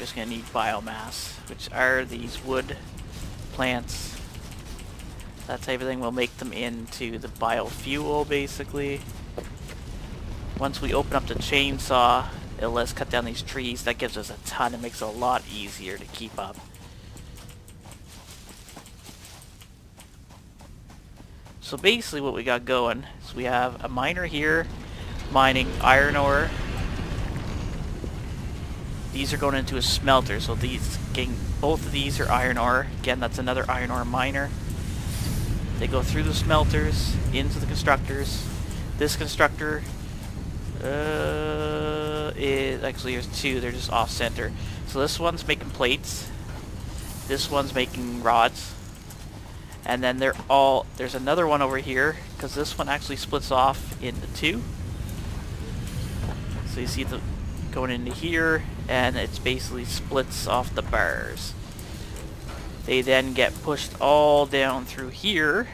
just going to need biomass, which are these wood plants. That type of thing will make them into the biofuel, basically. Once we open up the chainsaw, it'll let us cut down these trees. That gives us a ton. It makes it a lot easier to keep up. So basically what we got going is we have a miner here mining iron ore. These are going into a smelter, so both of these are iron ore. Again, that's another iron ore miner. They go through the smelters into the constructors. This constructor is actually, there's two. They're just off center. So this one's making plates. This one's making rods. And then there's another one over here, because this one actually splits off into two. So you see the going into here, and it's basically splits off the bars. They then get pushed all down through here.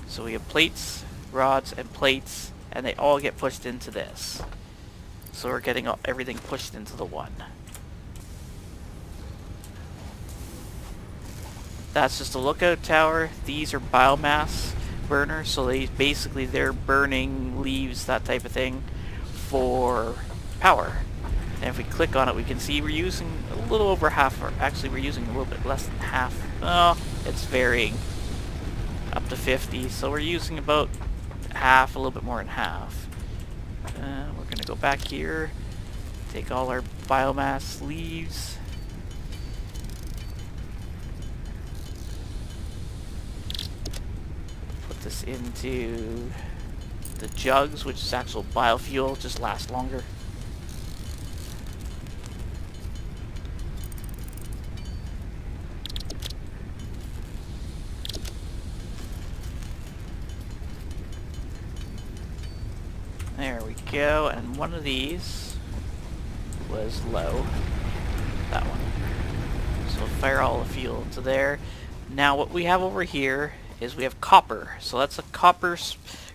So we have plates, rods, and plates, and they all get pushed into this. So we're getting everything pushed into the one. That's just a lookout tower. These are biomass burners, so they're burning leaves, that type of thing, for power. And if we click on it, we can see we're using a little over half, or actually we're using a little bit less than half. Oh, it's varying. Up to 50, so we're using about half, a little bit more than half. We're going to go back here, take all our biomass leaves. Put this into the jugs, which is actual biofuel, just lasts longer. There we go, and one of these was low. That one. So we'll fire all the fuel into there. Now what we have over here is we have copper. So that's a copper,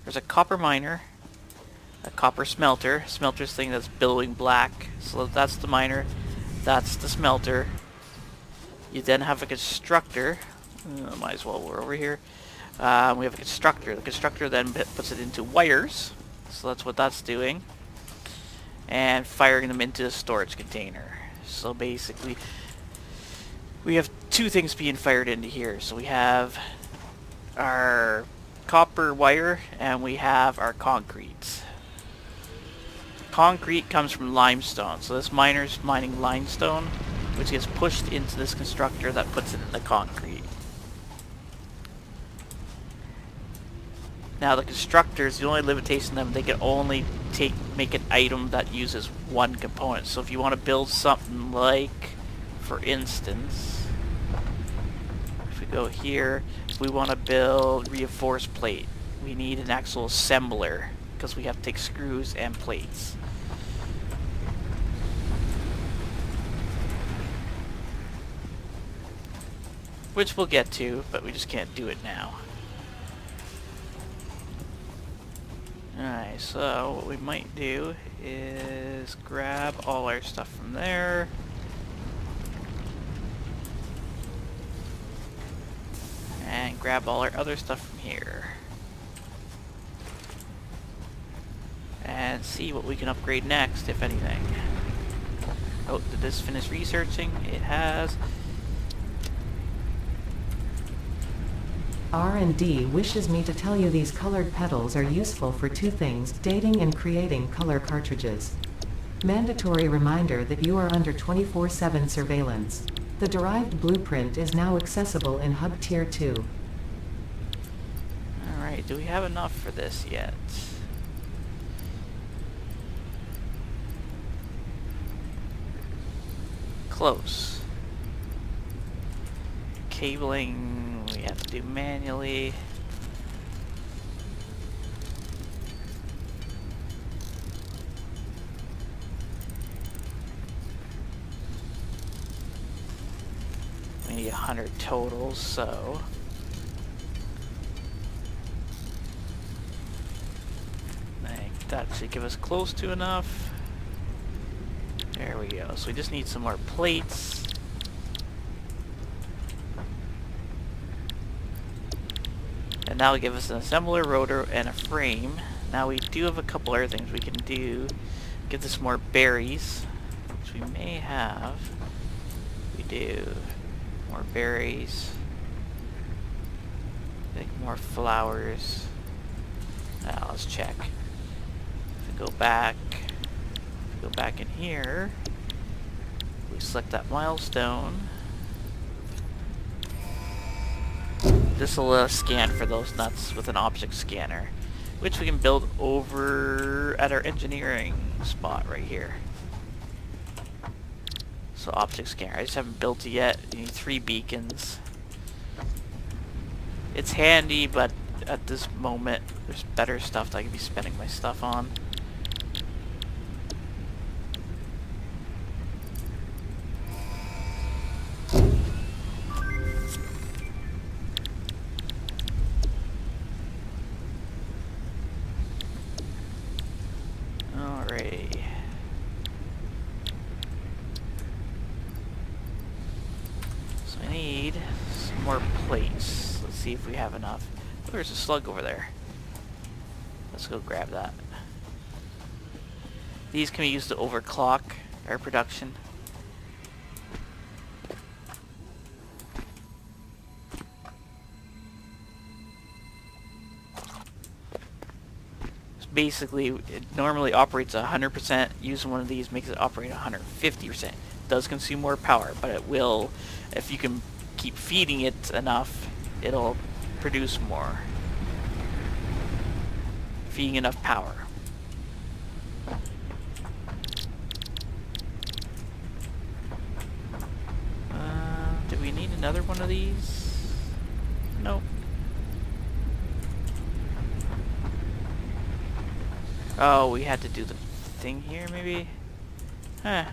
there's a copper miner, a copper smelter. Smelter's thing that's billowing black. So that's the miner, that's the smelter. You then have a constructor. Might as well, we're over here. We have a constructor. The constructor then puts it into wires. So that's what that's doing. And firing them into the storage container. So basically, we have two things being fired into here. So we have our copper wire and we have our concrete. Concrete comes from limestone. So this miner's mining limestone, which gets pushed into this constructor that puts it in the concrete. Now the constructors, the only limitation of them, they can only make an item that uses one component. So if you want to build something like, for instance, if we go here, we want to build reinforced plate. We need an actual assembler, because we have to take screws and plates. Which we'll get to, but we just can't do it now. Alright, so what we might do is grab all our stuff from there. And grab all our other stuff from here. And see what we can upgrade next, if anything. Oh, did this finish researching? It has. R&D wishes me to tell you these colored petals are useful for two things: dating and creating color cartridges. Mandatory reminder that you are under 24/7 surveillance. The derived blueprint is now accessible in Hub Tier 2. Alright, do we have enough for this yet? Close. Cabling we have to do manually. We need 100 total, so I think that should give us close to enough. There we go. So we just need some more plates. And that'll give us an assembler, rotor, and a frame. Now we do have a couple other things we can do. Give this more berries, which we may have. We do. More berries. Make more flowers. Now let's check. If we go back in here, we select that milestone. This will scan for those nuts with an object scanner, which we can build over at our engineering spot right here. So object scanner, I just haven't built it yet. You need 3 beacons. It's handy, but at this moment there's better stuff that I can be spending my stuff on. Alrighty. So I need some more plates. Let's see if we have enough. Oh, there's a slug over there. Let's go grab that. These can be used to overclock our production. Basically, it normally operates 100%. Using one of these makes it operate 150%. It does consume more power, but it will, if you can keep feeding it enough, it'll produce more. Feeding enough power. Do we need another one of these? Nope. Oh, we had to do the thing here, maybe? Huh.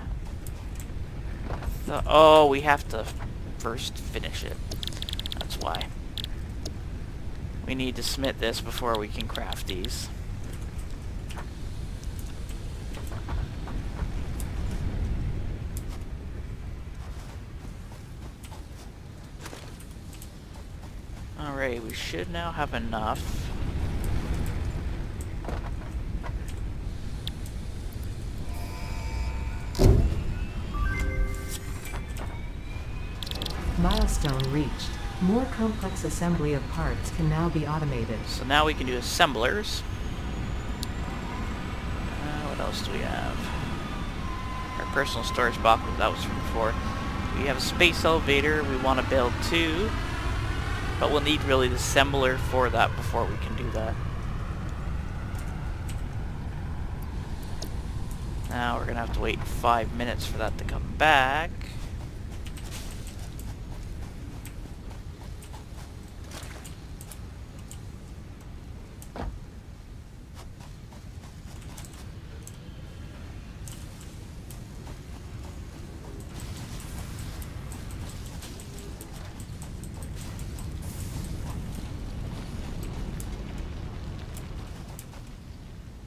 Oh, we have to first finish it. That's why. We need to submit this before we can craft these. Alright, we should now have enough. Milestone reached. More complex assembly of parts can now be automated. So now we can do assemblers. What else do we have? Our personal storage box, that was from before. We have a space elevator we want to build too. But we'll need really the assembler for that before we can do that. Now we're going to have to wait 5 minutes for that to come back.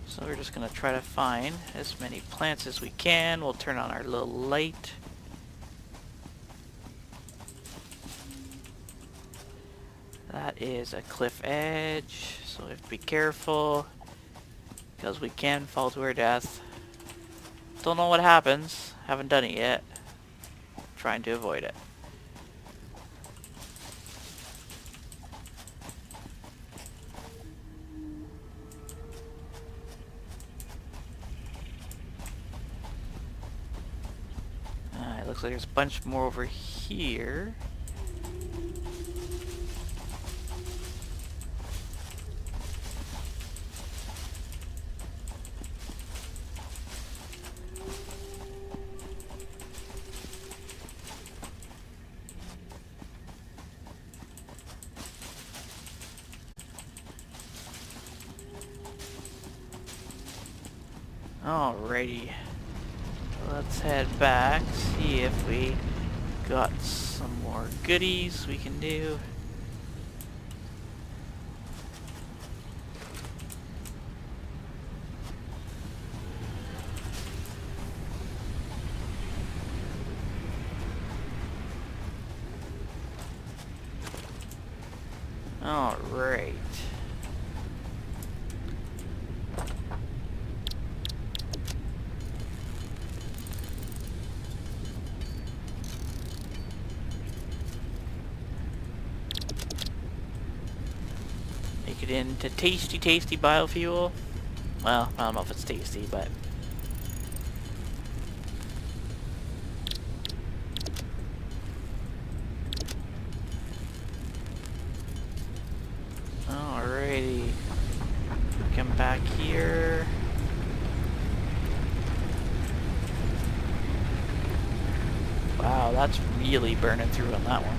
So we're just going to try to find as many plants as we can. We'll turn on our little light. That is a cliff edge, so we have to be careful because we can fall to our death. Don't know what happens. Haven't done it yet. Trying to avoid it. Looks like there's a bunch more over here. Alrighty. Let's head back, see if we got some more goodies we can do. Alright. Make it into tasty, tasty biofuel. Well, I don't know if it's tasty, but... Alrighty. Come back here. Wow, that's really burning through on that one.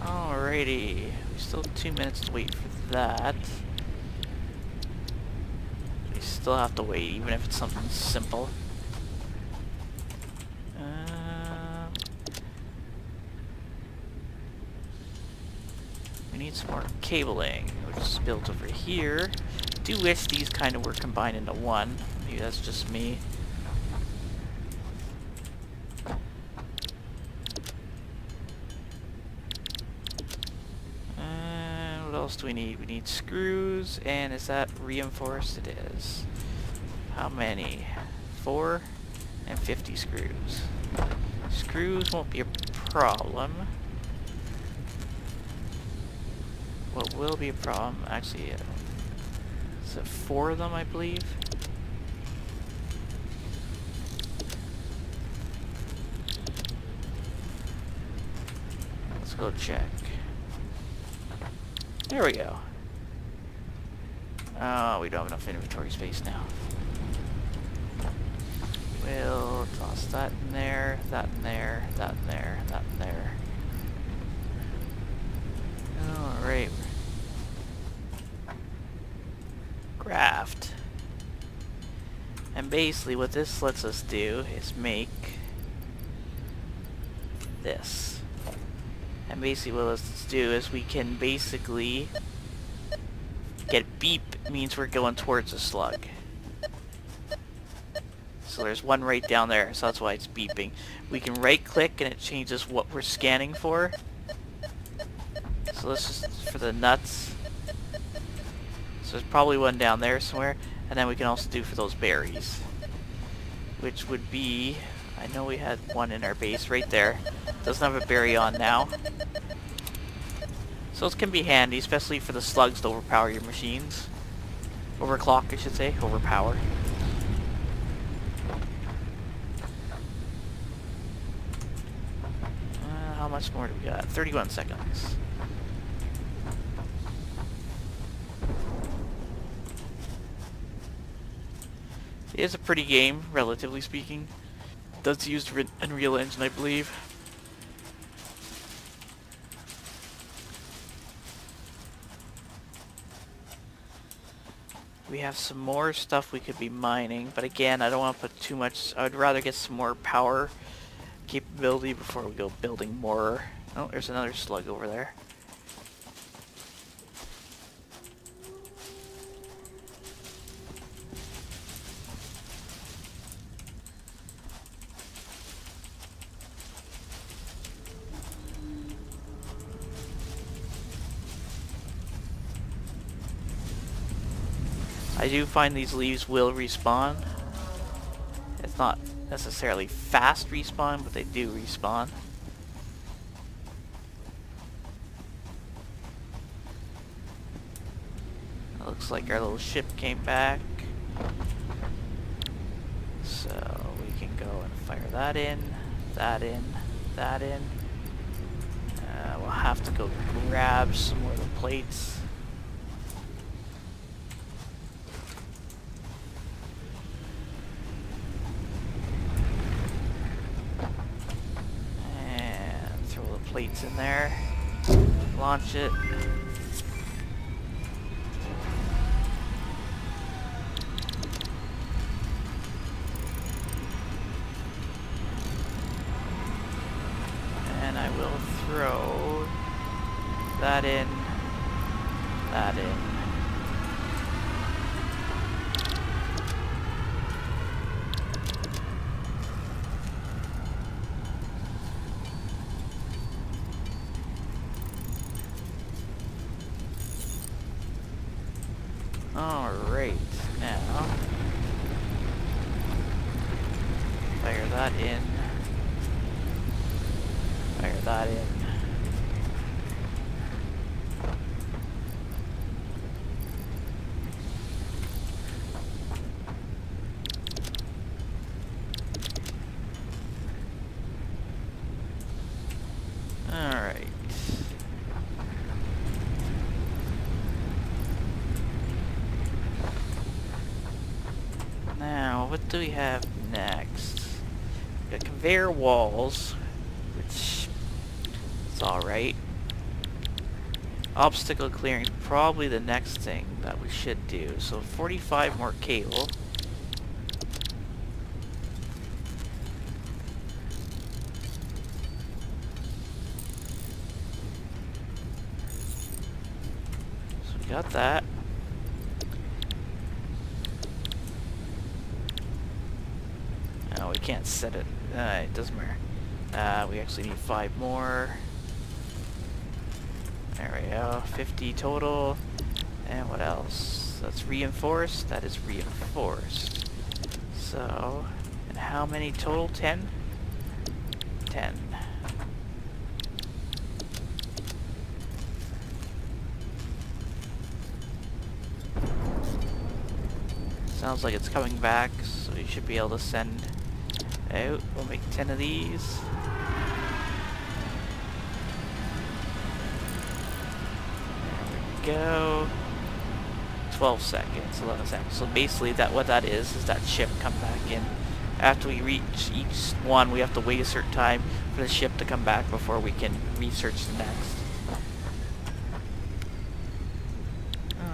Alrighty. We still have 2 minutes to wait for that. We still have to wait, even if it's something simple. We need some more cabling, which is built over here. I do wish these kind of were combined into one. Maybe that's just me. What else do we need? We need screws, and is that reinforced? It is. How many? 4 and 50 screws. Screws won't be a problem. What will be a problem, actually, is it 4 of them, I believe? Let's go check. There we go. Oh, we don't have enough inventory space now. We'll toss that in there, that in there, that in there, that in there. Alright. Craft. And basically what this lets us do is make this. And basically what let's do is we can basically get beep means we're going towards a slug. So there's one right down there, so that's why it's beeping. We can right click and it changes what we're scanning for. So let's just, for the nuts. So there's probably one down there somewhere. And then we can also do for those berries. Which would be, I know we had one in our base right there. Doesn't have a berry on now. So it can be handy, especially for the slugs to overpower your machines. Overclock, I should say. Overpower. How much more do we got? 31 seconds. It is a pretty game, relatively speaking. It does use Unreal Engine, I believe. We have some more stuff we could be mining, but again, I don't want to put too much. I would rather get some more power capability before we go building more. Oh, there's another slug over there. I do find these leaves will respawn. It's not necessarily fast respawn, but they do respawn. It looks like our little ship came back. So we can go and fire that in, that in, that in. We'll have to go grab some more of the plates. Plates in there. Launch it. And I will throw that in, that in. that in. Fire that in. Alright. Now, what do we have next? We got conveyor walls, which is alright. Obstacle clearing is probably the next thing that we should do. So 45 more cable. So we got that. No, we can't set it. It doesn't matter. We actually need 5 more. There we go. 50 total. And what else? That's reinforced. That is reinforced. So, and how many total? 10? 10. Sounds like it's coming back, so you should be able to send out. We'll make 10 of these. There we go. 12 seconds, 11 seconds. So basically what that is that ship come back in. After we reach each one, we have to wait a certain time for the ship to come back before we can research the next.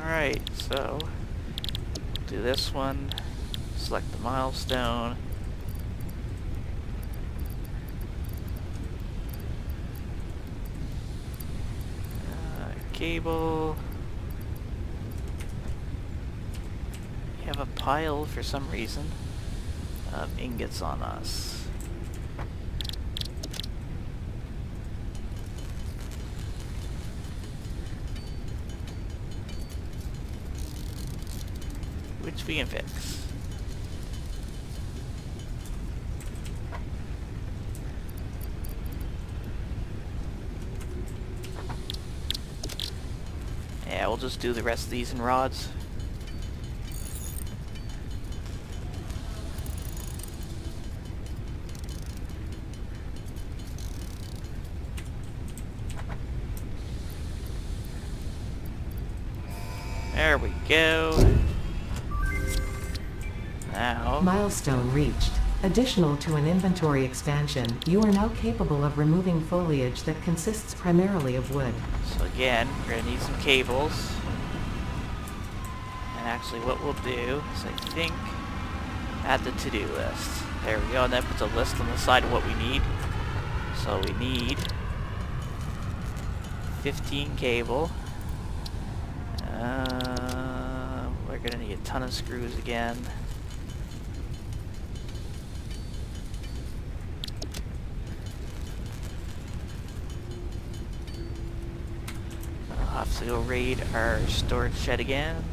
Alright, so do this one, select the milestone. Cable. We have a pile for some reason of ingots on us. Which we can fix. Yeah, we'll just do the rest of these in rods. There we go. Now... Milestone reached. Additional to an inventory expansion, you are now capable of removing foliage that consists primarily of wood. So again, we're going to need some cables. And actually what we'll do is, I think, add the to-do list. There we go, and that puts a list on the side of what we need. So we need 15 cable. We're going to need a ton of screws again. I'll have to go raid our storage shed again.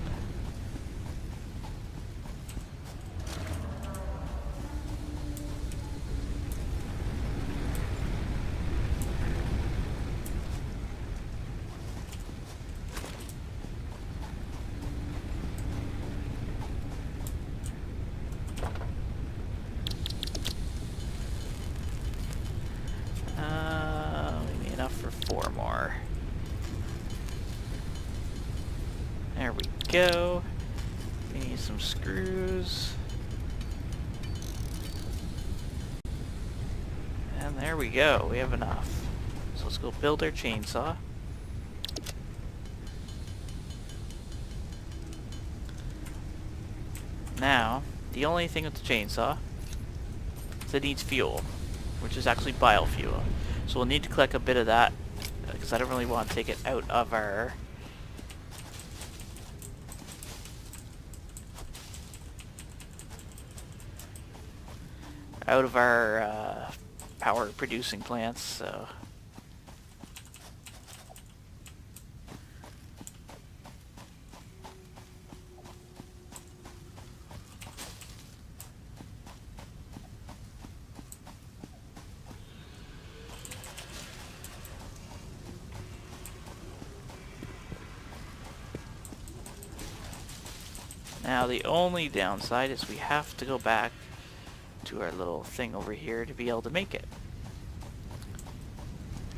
We need enough for 4 more. There we go. We need some screws. And there we go. We have enough. So let's go build our chainsaw. Now, the only thing with the chainsaw is it needs fuel, which is actually biofuel. So we'll need to collect a bit of that, because I don't really want to take it out of our power producing plants, so Now the only downside is we have to go back to our little thing over here to be able to make it.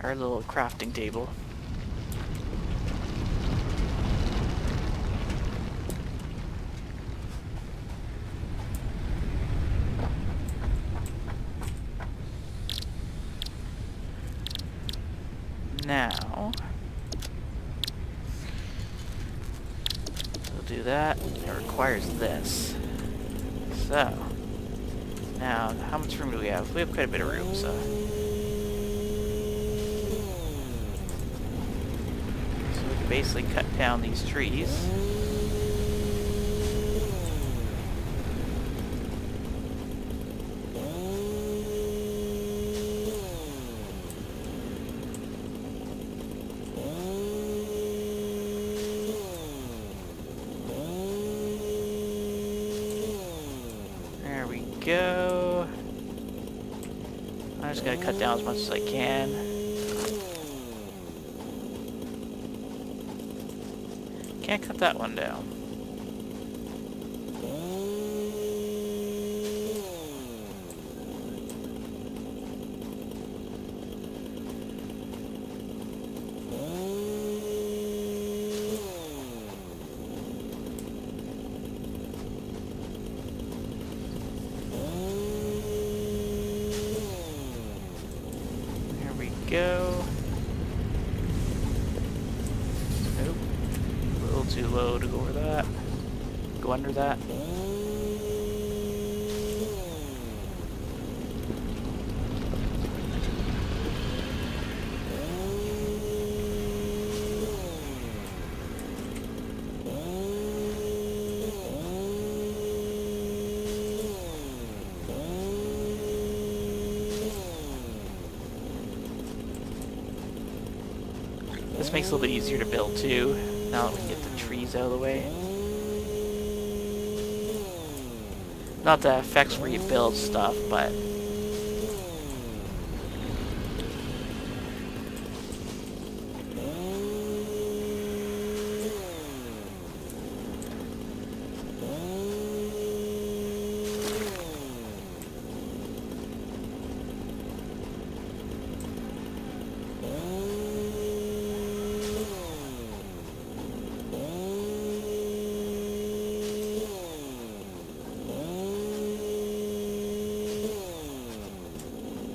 Our little crafting table. Now, we'll do that. It requires this. So, now, how much room do we have? We have quite a bit of room, so. So we can basically cut down these trees. Go. I just gotta cut down as much as I can. Can't cut that one down. Go. Nope. A little too low to go over that. Go under that. This makes it a little bit easier to build too, now that we can get the trees out of the way. Not that it affects where you build stuff, but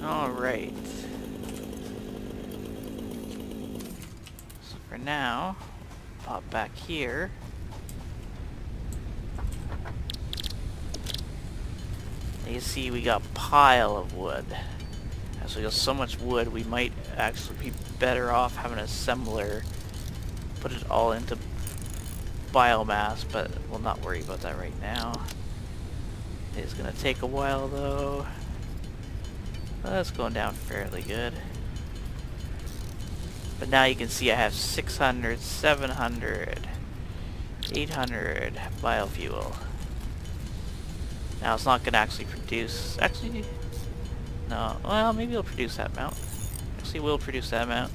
alright. So for now, pop back here. You see we got a pile of wood. As we got so much wood, we might actually be better off having an assembler put it all into biomass, but we'll not worry about that right now. It is going to take a while though. That's going down fairly good. But now you can see I have 600, 700, 800 biofuel. Now it's not going to actually produce... Actually, no. Well, maybe it'll produce that amount. Actually, we'll produce that amount.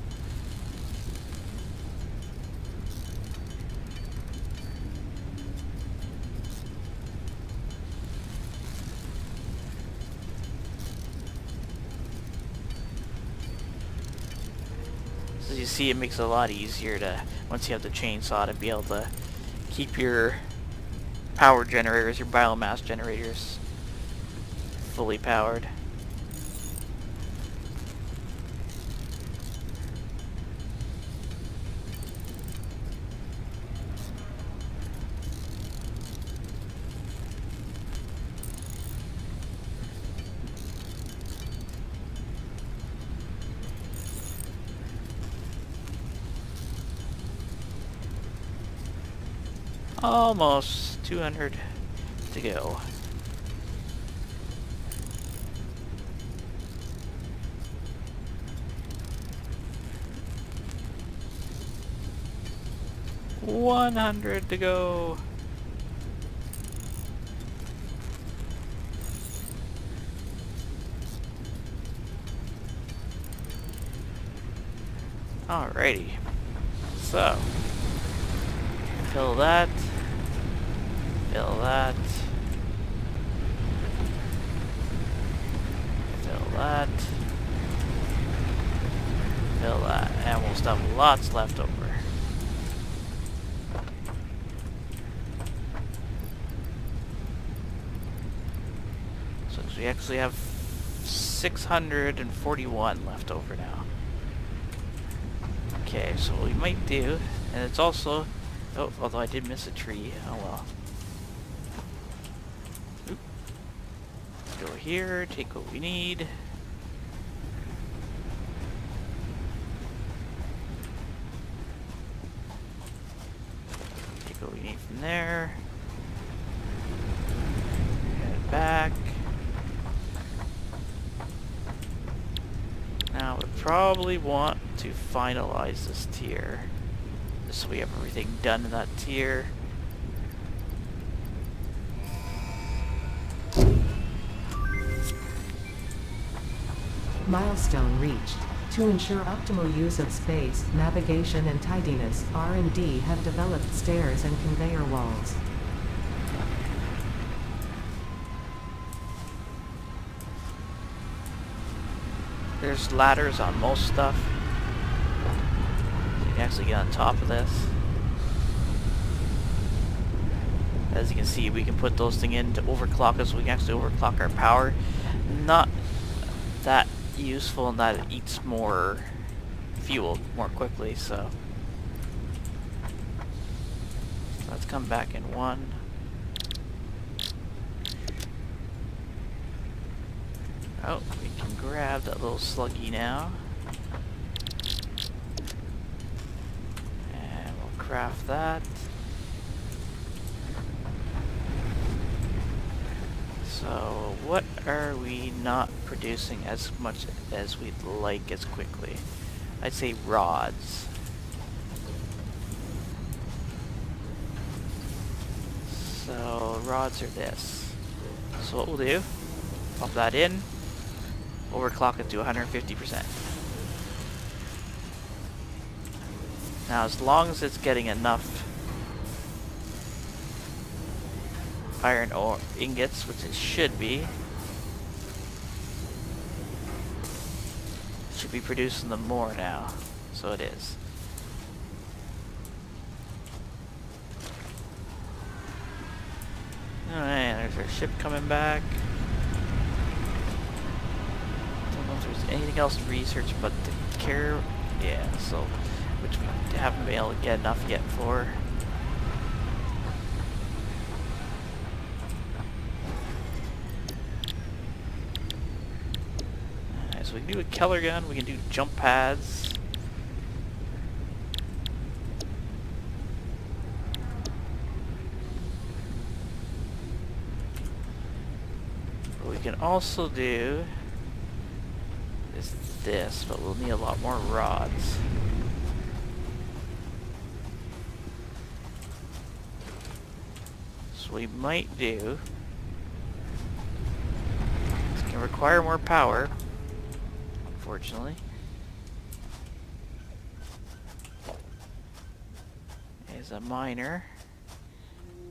As you see, it makes it a lot easier to, once you have the chainsaw, to be able to keep your power generators, your biomass generators, fully powered. Almost 200 to go. $100 to go. Alrighty. So, fill that. Fill that. Fill that. Fill that. And we'll still have lots left over. So we actually have 641 left over now. Okay, so what we might do, and it's also, oh, although I did miss a tree, oh well. Oop. Go here, take what we need. Take what we need from there. Head back. Now we probably want to finalize this tier, just so we have everything done in that tier. Milestone reached. To ensure optimal use of space, navigation and tidiness, R&D have developed stairs and conveyor walls. There's ladders on most stuff. So you can actually get on top of this. As you can see, we can put those things in to overclock us, so we can actually overclock our power. Not that useful in that it eats more fuel more quickly, so let's come back in one. Oh, we can grab that little sluggy now. And we'll craft that. So, what are we not producing as much as we'd like as quickly? I'd say rods. So, rods are this. So what we'll do, pop that in. Overclock it to 150%. Now, as long as it's getting enough iron ore ingots, which it should be producing them more now. So it is. Alright, there's our ship coming back. Don't know if there's anything else to research but the care. Yeah, so which we haven't been able to get enough yet for. Alright, so we can do a Keller gun, we can do jump pads. What we can also do is this, but we'll need a lot more rods. So we might do, it's going to require more power, unfortunately. Is a miner,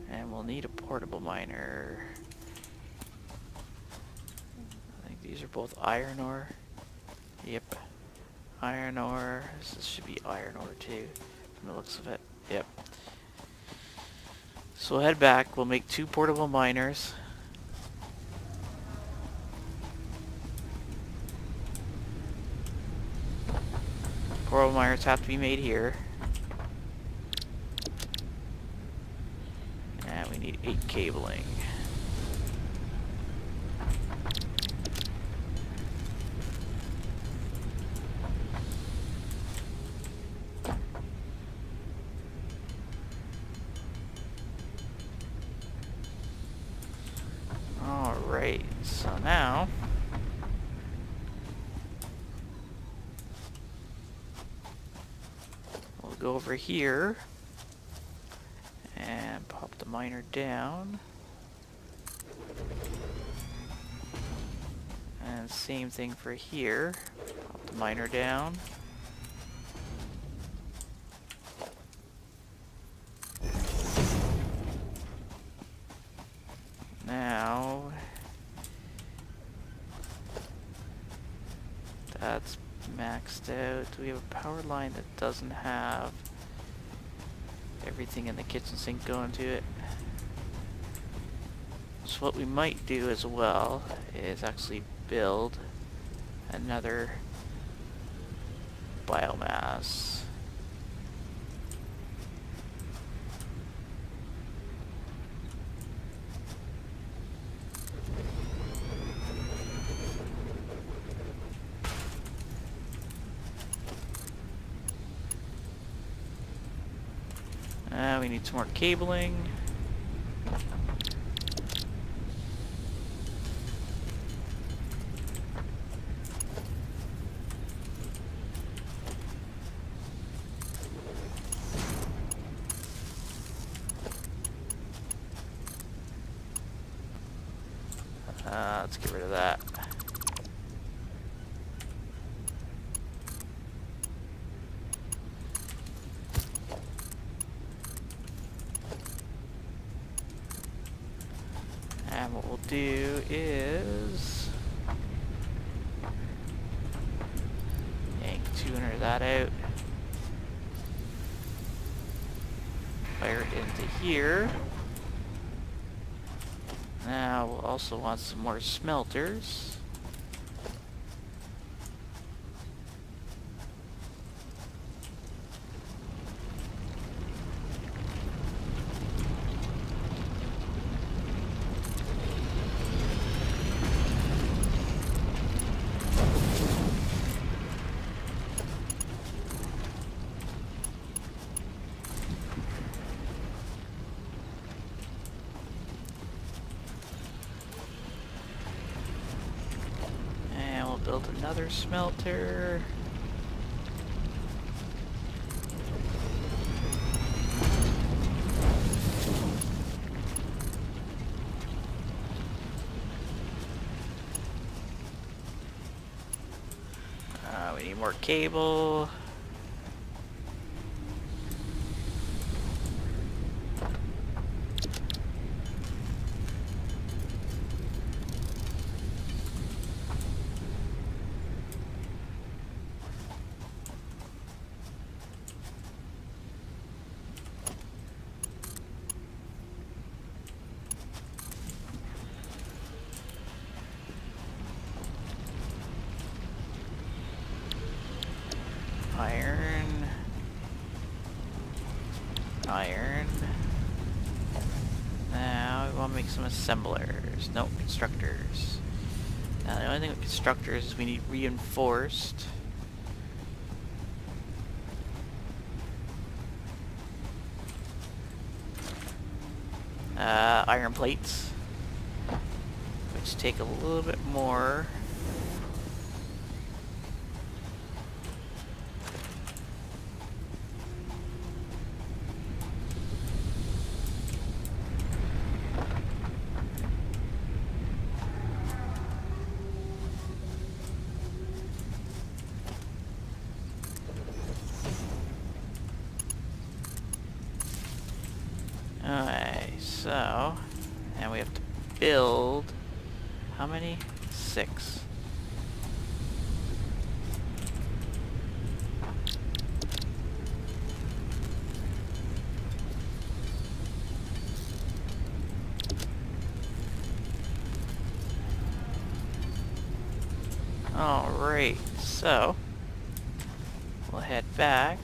and we'll need a portable miner. I think these are both iron ore. Yep, iron ore. This should be iron ore too, from the looks of it. Yep. So we'll head back. We'll make 2 portable miners. Portable miners have to be made here. And we need 8 cabling. Alright, so now we'll go over here and pop the miner down. And same thing for here. Pop the miner down. maxed out. Do we have a power line that doesn't have everything in the kitchen sink going to it? So what we might do as well is actually build another biomass. We need some more cabling. Let's get rid of that. And what we'll do is yank 200 of that out. Fire it into here. Now we'll also want some more smelters. Build another smelter. We need more cable. Iron. Iron. Now we want to make some assemblers. Nope, constructors. Now the only thing with constructors is we need reinforced. Iron plates, which take a little bit more. Okay, so, and we have to build, how many? 6. Alright, so, we'll head back.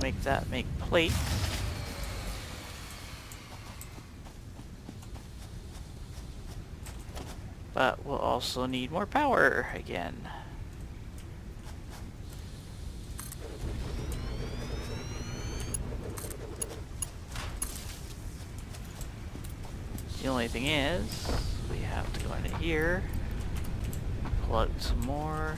Make that make plate. But we'll also need more power again. The only thing is, we have to go into here, pull out some more.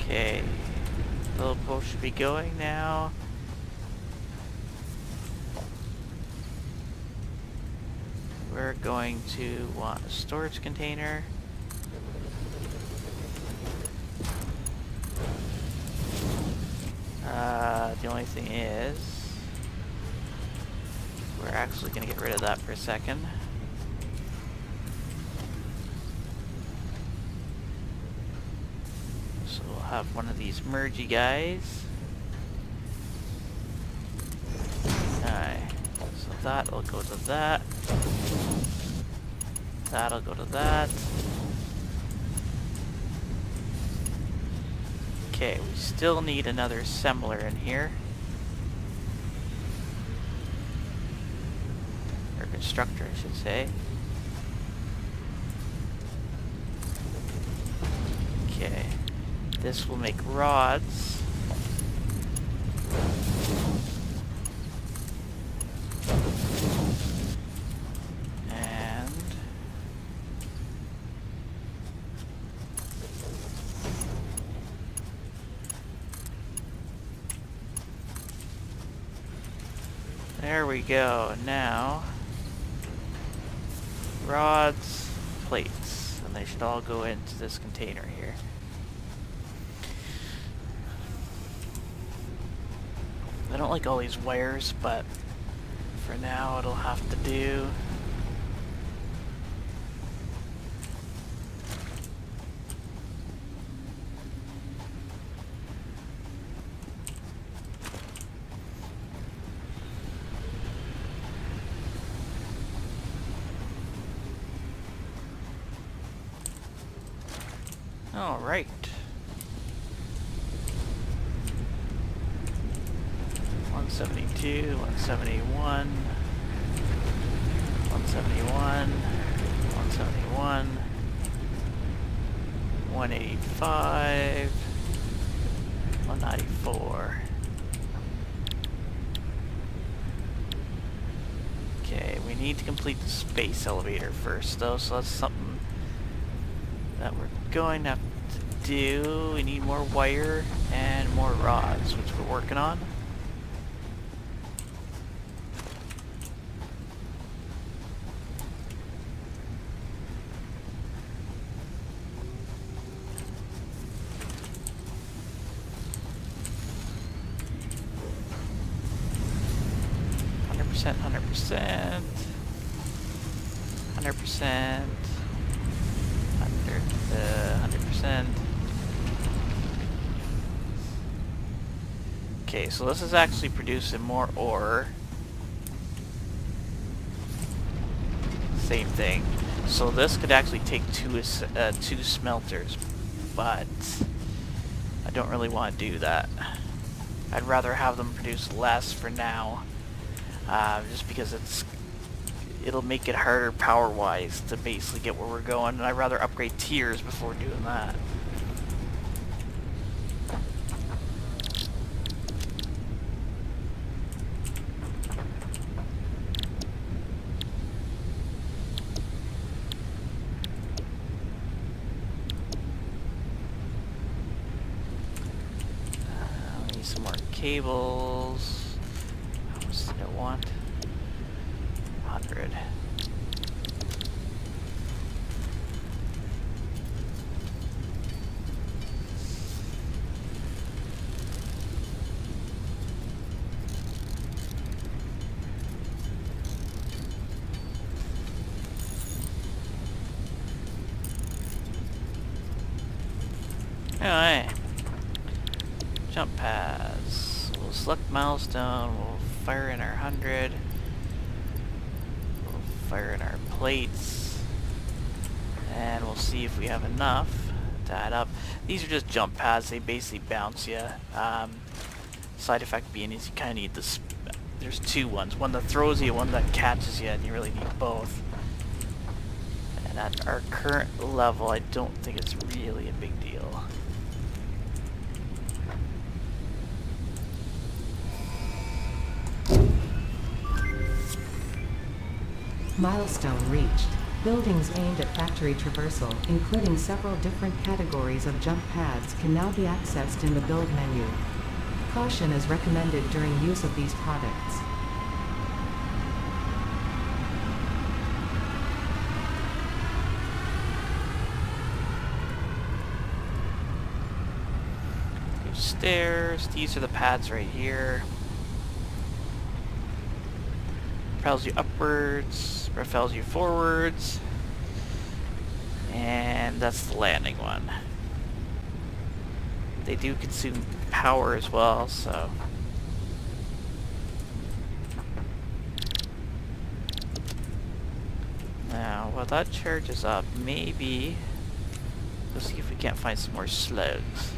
Okay. Little boat should be going now. We're going to want a storage container. The only thing is, we're actually going to get rid of that for a second. So we'll have one of these mergey guys. Alright, so that'll go to that. That'll go to that. Okay, we still need another assembler in here. Or constructor, I should say. Okay, this will make rods. And there we go. Now, rods, plates, and they should all go into this container here. I don't like all these wires, but for now it'll have to do. All right. 172, 171, 171, 171, 185, 194. Okay, we need to complete the space elevator first though, so that's something that we're going to have to do. We need more wire and more rods, which we're working on. Percent, 100%, 100%, 100%. Okay, so this is actually producing more ore. Same thing. So this could actually take two smelters, but I don't really want to do that. I'd rather have them produce less for now. Just because it'll make it harder power-wise to basically get where we're going, and I'd rather upgrade tiers before doing that. I need some more cables. How much did I want? 100. Alright. Jump pads. We'll select milestone. We'll fire in our 100. We'll fire in our plates. And we'll see if we have enough to add up. These are just jump pads. They basically bounce you. Side effect being is you kind of need this. There's two ones. One that throws you, one that catches you, and you really need both. And at our current level, I don't think it's really a big deal. Milestone reached. Buildings aimed at factory traversal, including several different categories of jump pads, can now be accessed in the build menu. Caution is recommended during use of these products. Stairs. These are the pads right here. Propels you upwards, propels you forwards, and that's the landing one. They do consume power as well, so... Now, while that charges up, maybe... Let's see if we can't find some more slugs.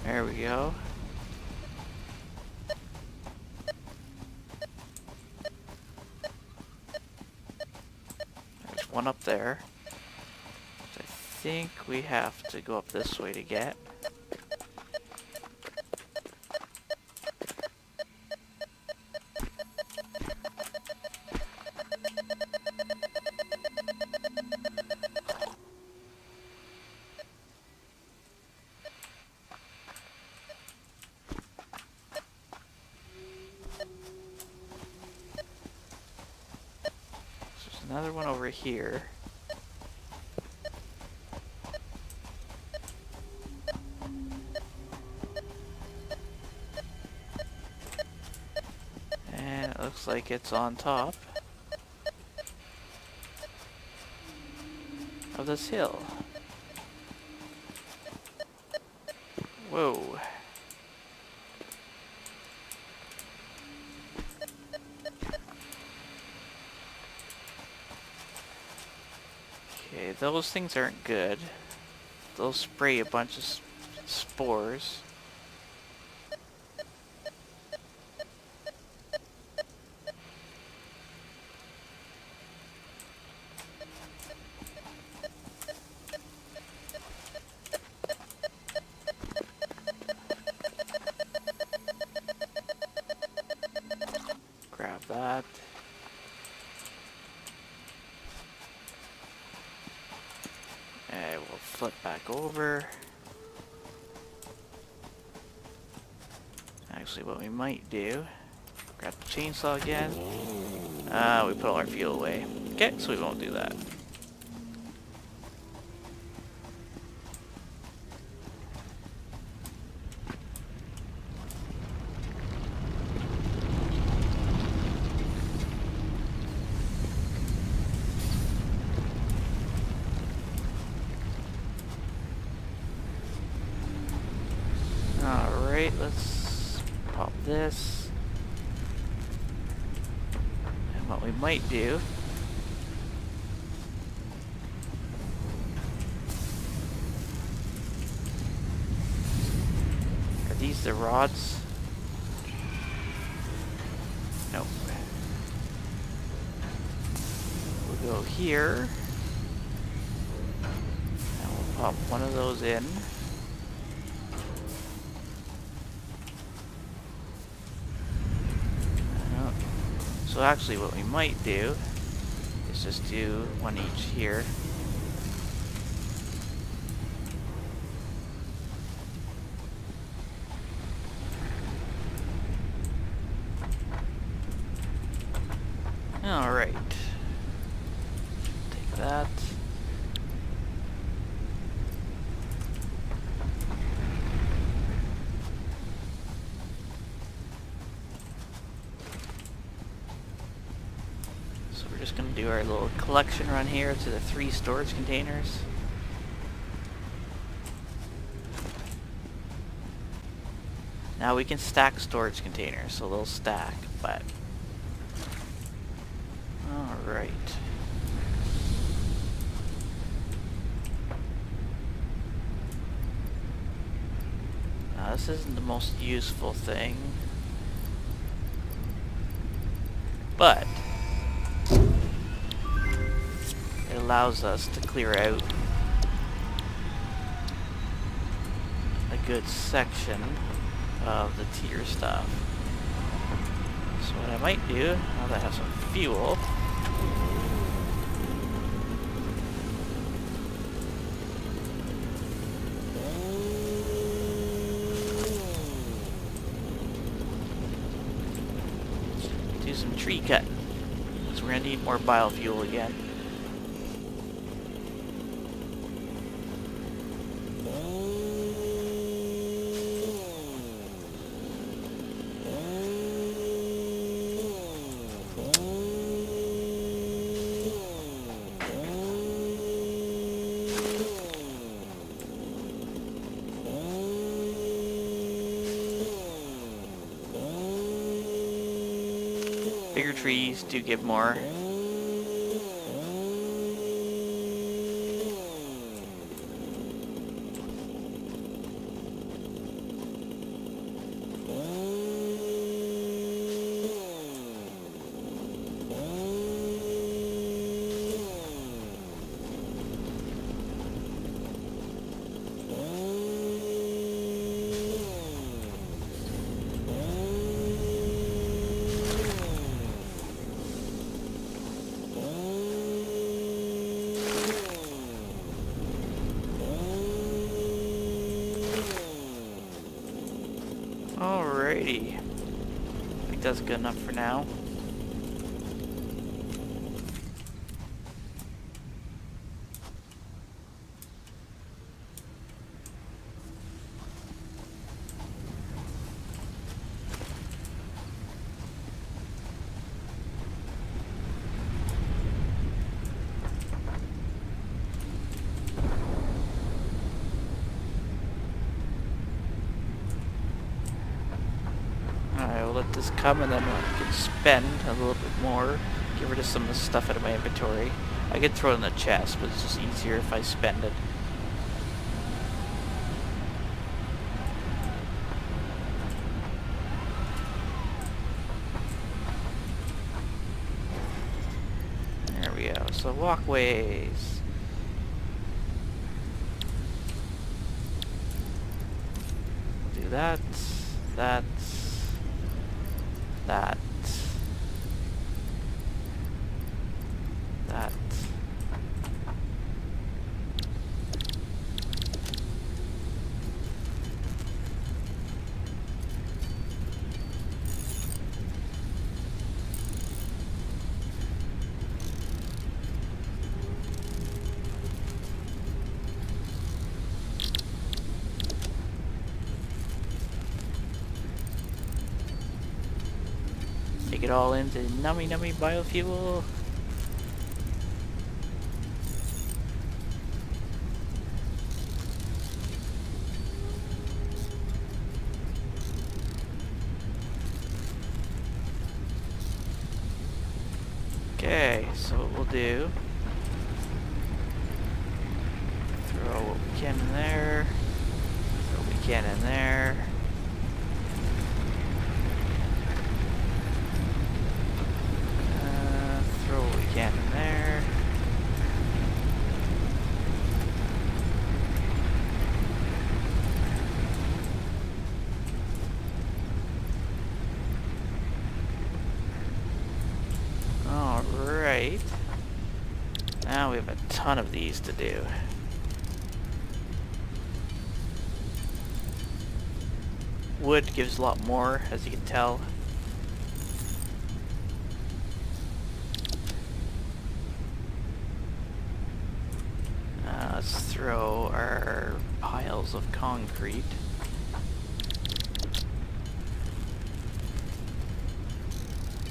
There we go. There's one up there. I think we have to go up this way to get. Another one over here. And it looks like it's on top of this hill. Whoa. Okay, those things aren't good. They'll spray a bunch of spores. Grab that. And we'll flip back over. Actually, what we might do, grab the chainsaw again. We put all our fuel away. Okay, so we won't do that. Alright, let's pop this. And what we might do are these the rods? Nope. We'll go here. And we'll pop one of those in. So actually what we might do is just do one each here. Alright. Take that. Just going to do our little collection run here to the 3 storage containers. Now we can stack storage containers, so they'll stack, but... Alright. Now this isn't the most useful thing, but it allows us to clear out good section of the tier stuff. So what I might do, now that I have some fuel, do some tree cutting, because we're going to need more biofuel again. Bigger trees do give more. Alrighty. I think that's good enough for now. Alright, we'll let this come and then I can spend a little bit more. Get rid of some of the stuff out of my inventory. I could throw it in the chest, but it's just easier if I spend it. There we go. So walkways. Do that. That. That. That. Make it all into nummy biofuel. Okay, so what we'll do, throw what we can in there, throw what we can in there. Throw what we can in there. Alright. Now we have a ton of these to do. Wood gives a lot more, as you can tell. Let's throw our piles of concrete.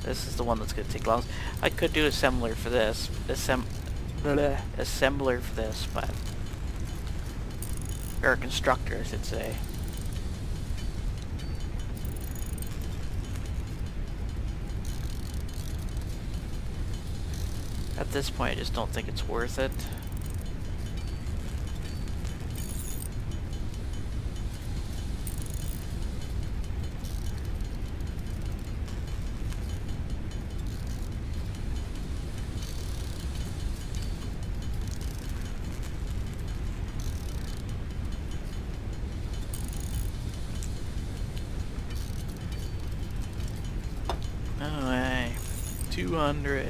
This is the one that's going to take long. I could do assembler for this. Assembler for this, but... or a constructor, I should say. At this point, I just don't think it's worth it. 200.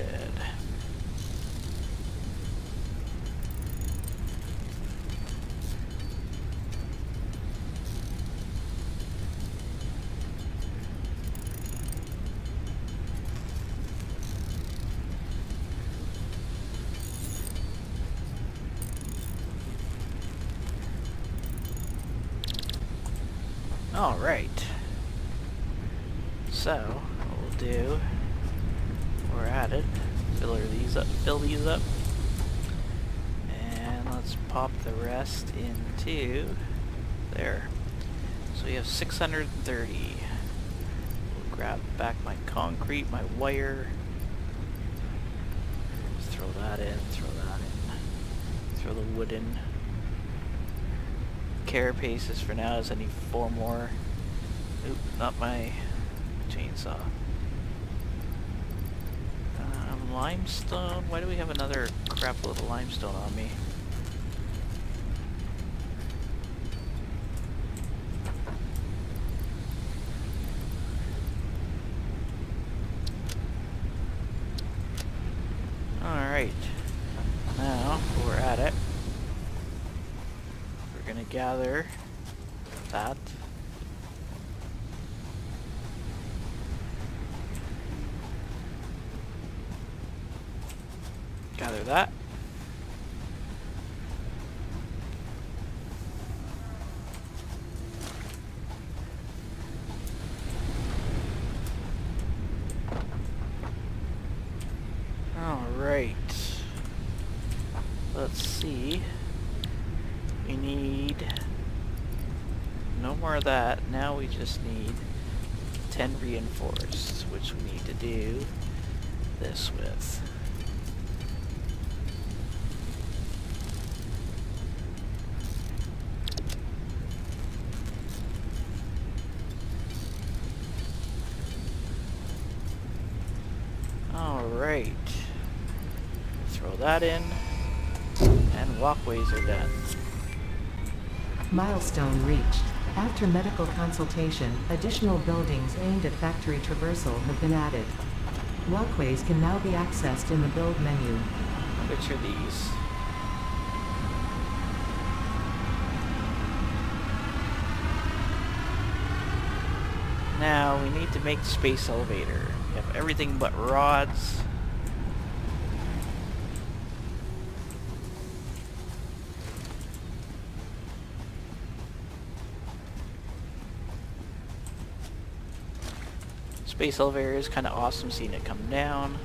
All right. So what we'll do, we're at it. Fill these up, and let's pop the rest into there. So we have 630. We'll grab back my concrete, my wire. Just throw that in. Throw the wood in. Carapaces for now, as I need 4 more. Oop, not my chainsaw. Limestone. Why do we have another crap load of limestone on me? Alright. Now, we're at it. We're gonna gather that. Gather that. Alright. Let's see. We need no more of that. Now we just need 10 reinforced, which we need to do this with. Alright. Throw that in, and walkways are done. Milestone reached. After medical consultation, additional buildings aimed at factory traversal have been added. Walkways can now be accessed in the build menu. Which are these? Now we need to make the space elevator. We have everything but rods. Space elevator is kind of awesome seeing it come down.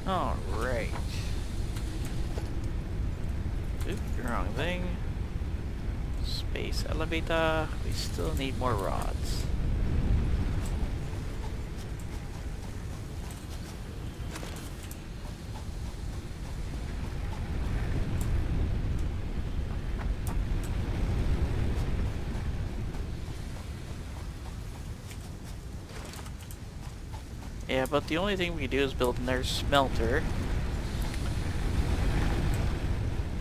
Alright. Oop, wrong thing. Space elevator. We still need more rods. Yeah, but the only thing we can do is build another smelter.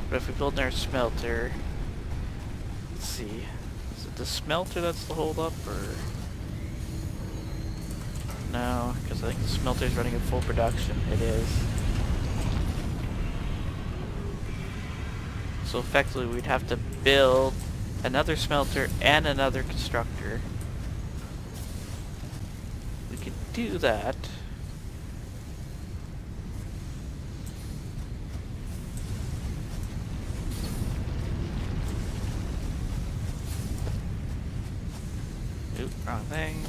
But if we build another smelter, let's see, is it the smelter that's the hold up, or no? Because I think the smelter is running at full production. It is. So effectively, we'd have to build another smelter and another constructor. We could do that. Oop, wrong thing.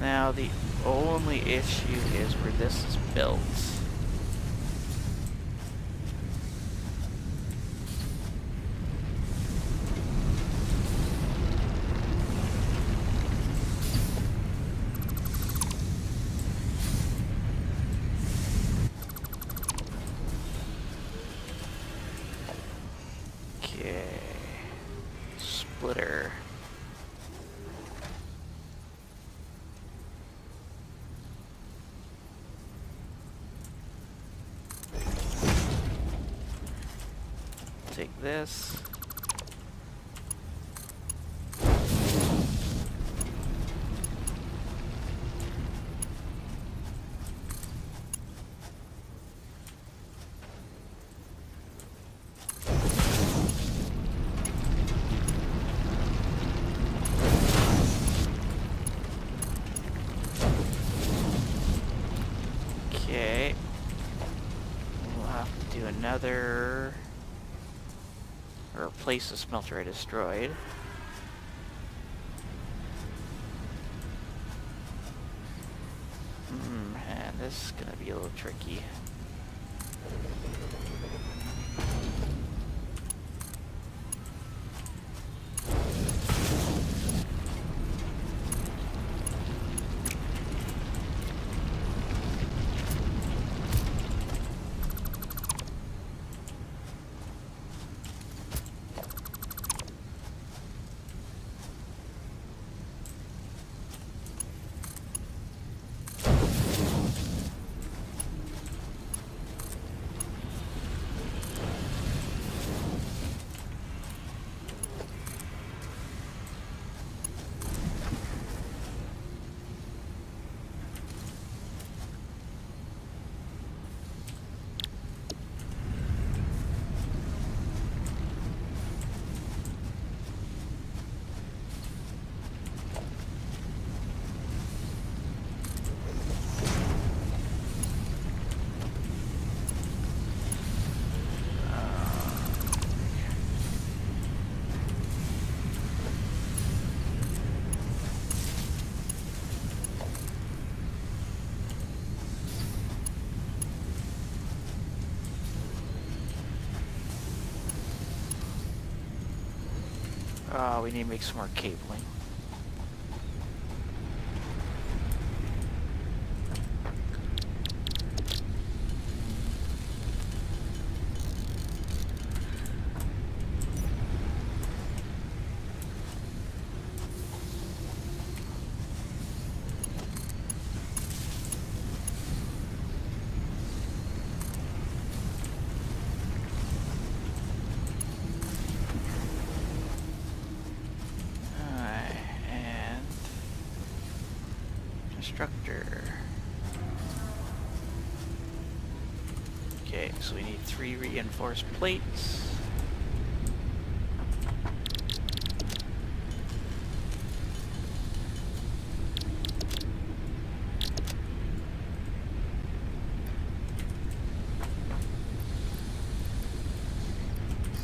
Now the only issue is where this is built. this. Okay. We'll have to do another... or replace the smelter I destroyed. And this is gonna be a little tricky. Oh, we need to make some more cabling. Constructor. Okay, so we need 3 reinforced plates.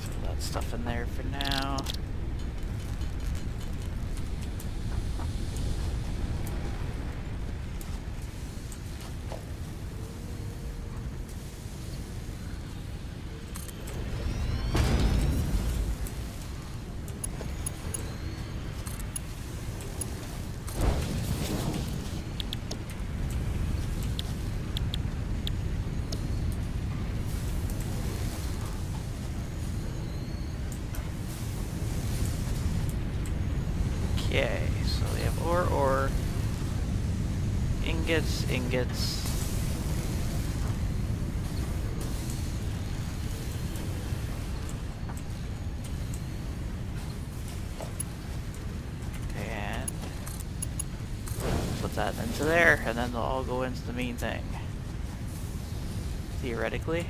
Throw that stuff in there for now. Okay, so we have ore, ingots. And put that into there, and then they'll all go into the main thing. Theoretically.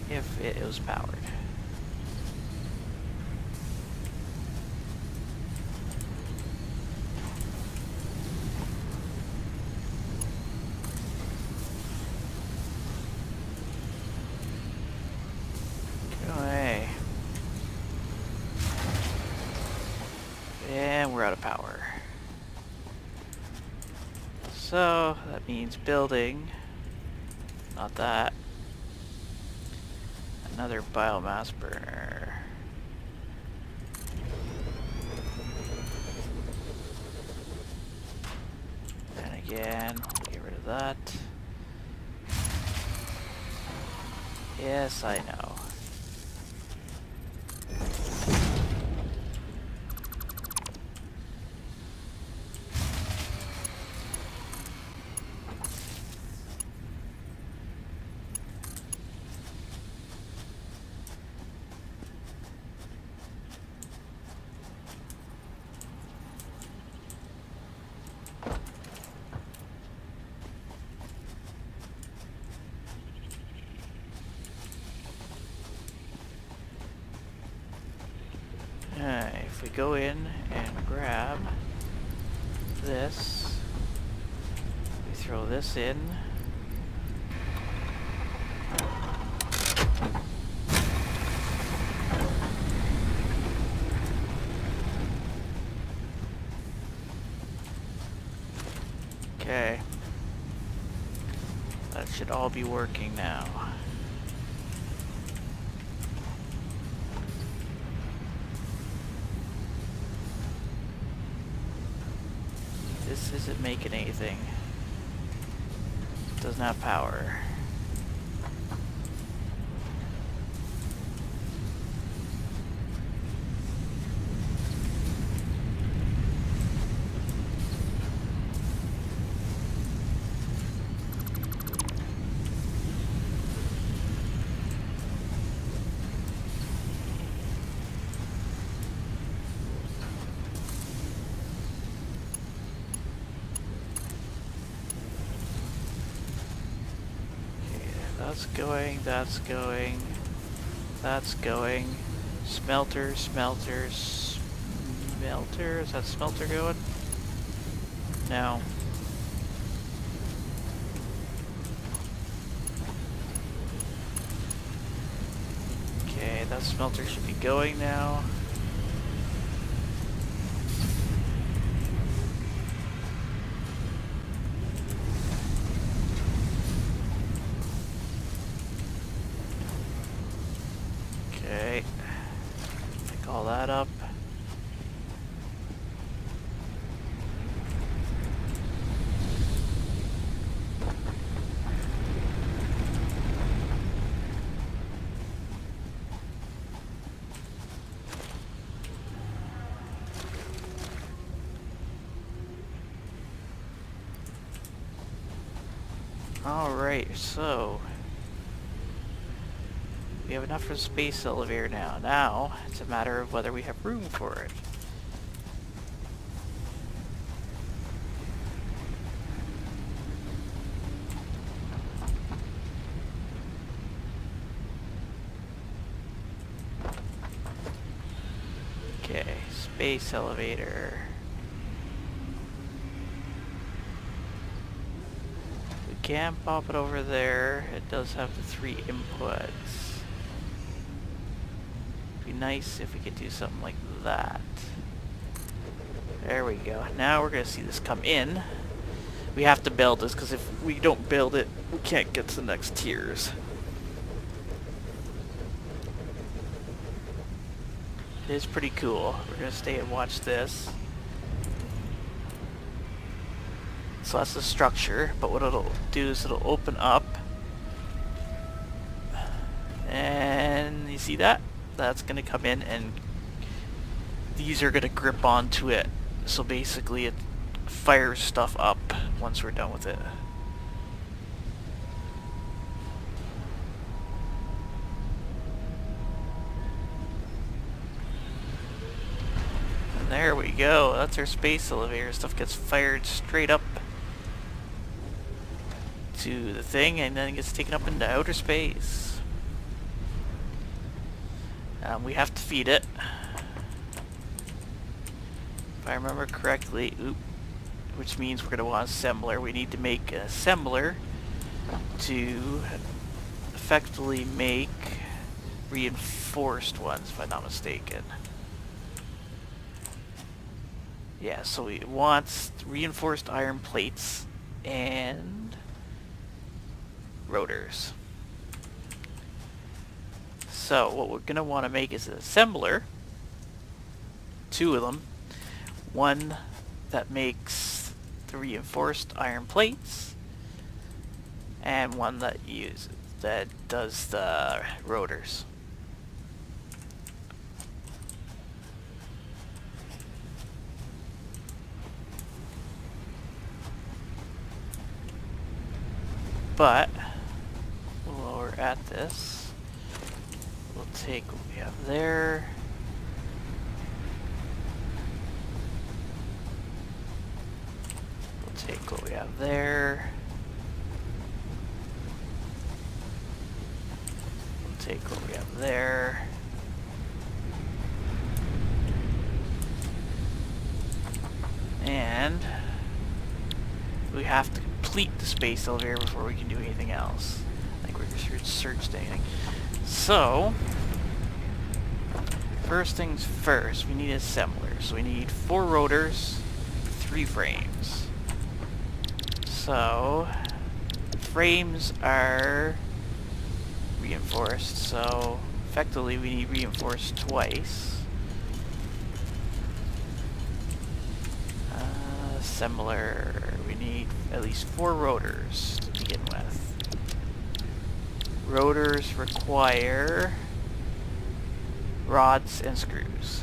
If it was powered. And we're out of power. So that means building, not that, another biomass burner. And again, we'll get rid of that. Yes, I know. go in and grab this. We throw this in. Okay. That should all be working now. This isn't making anything. Doesn't have power. That's going, that's going, that's going. Smelter, smelter, smelter. Is that smelter going? No. Okay, that smelter should be going now. Okay, pick all that up. Alright, so we have enough for the space elevator now. Now, it's a matter of whether we have room for it. Okay, space elevator. We can pop it over there. It does have the 3 inputs. Be nice if we could do something like that. There we go. Now we're gonna see this come in. We have to build this because if we don't build it, we can't get to the next tiers. It is pretty cool. We're gonna stay and watch this. So that's the structure, but what it'll do is it'll open up. And you see that? That's going to come in and these are going to grip onto it. So basically it fires stuff up once we're done with it. And there we go. That's our space elevator. Stuff gets fired straight up to the thing and then it gets taken up into outer space. We have to feed it. If I remember correctly, which means we're going to want an assembler. We need to make an assembler to effectively make reinforced ones, if I'm not mistaken. Yeah, so we want reinforced iron plates and rotors. So what we're going to want to make is an assembler, 2 of them, one that makes the reinforced iron plates, and one that does the rotors. But while we're at this, we'll take what we have there. We'll take what we have there. We'll take what we have there. And we have to complete the space elevator before we can do anything else. I think we're just searched anything. So, first things first, we need assemblers. So we need 4 rotors, 3 frames. So, frames are reinforced, so effectively we need reinforced twice. Assembler, we need at least 4 rotors to begin with. Rotors require rods and screws.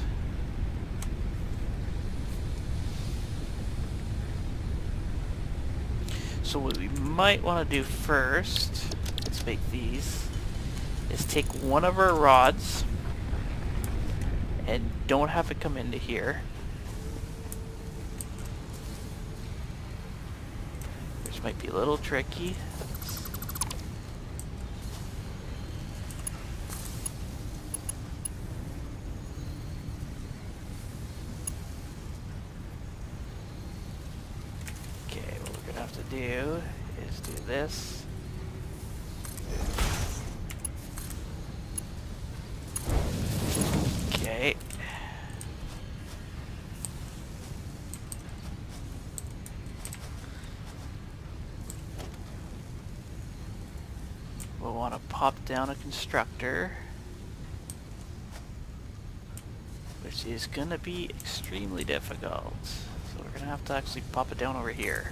So what we might want to do first, let's make these, is take one of our rods and don't have it come into here. Which might be a little tricky. Okay, what we're gonna have to do is do this. Okay. We'll want to pop down a constructor, which is going to be extremely difficult. So we're going to have to actually pop it down over here.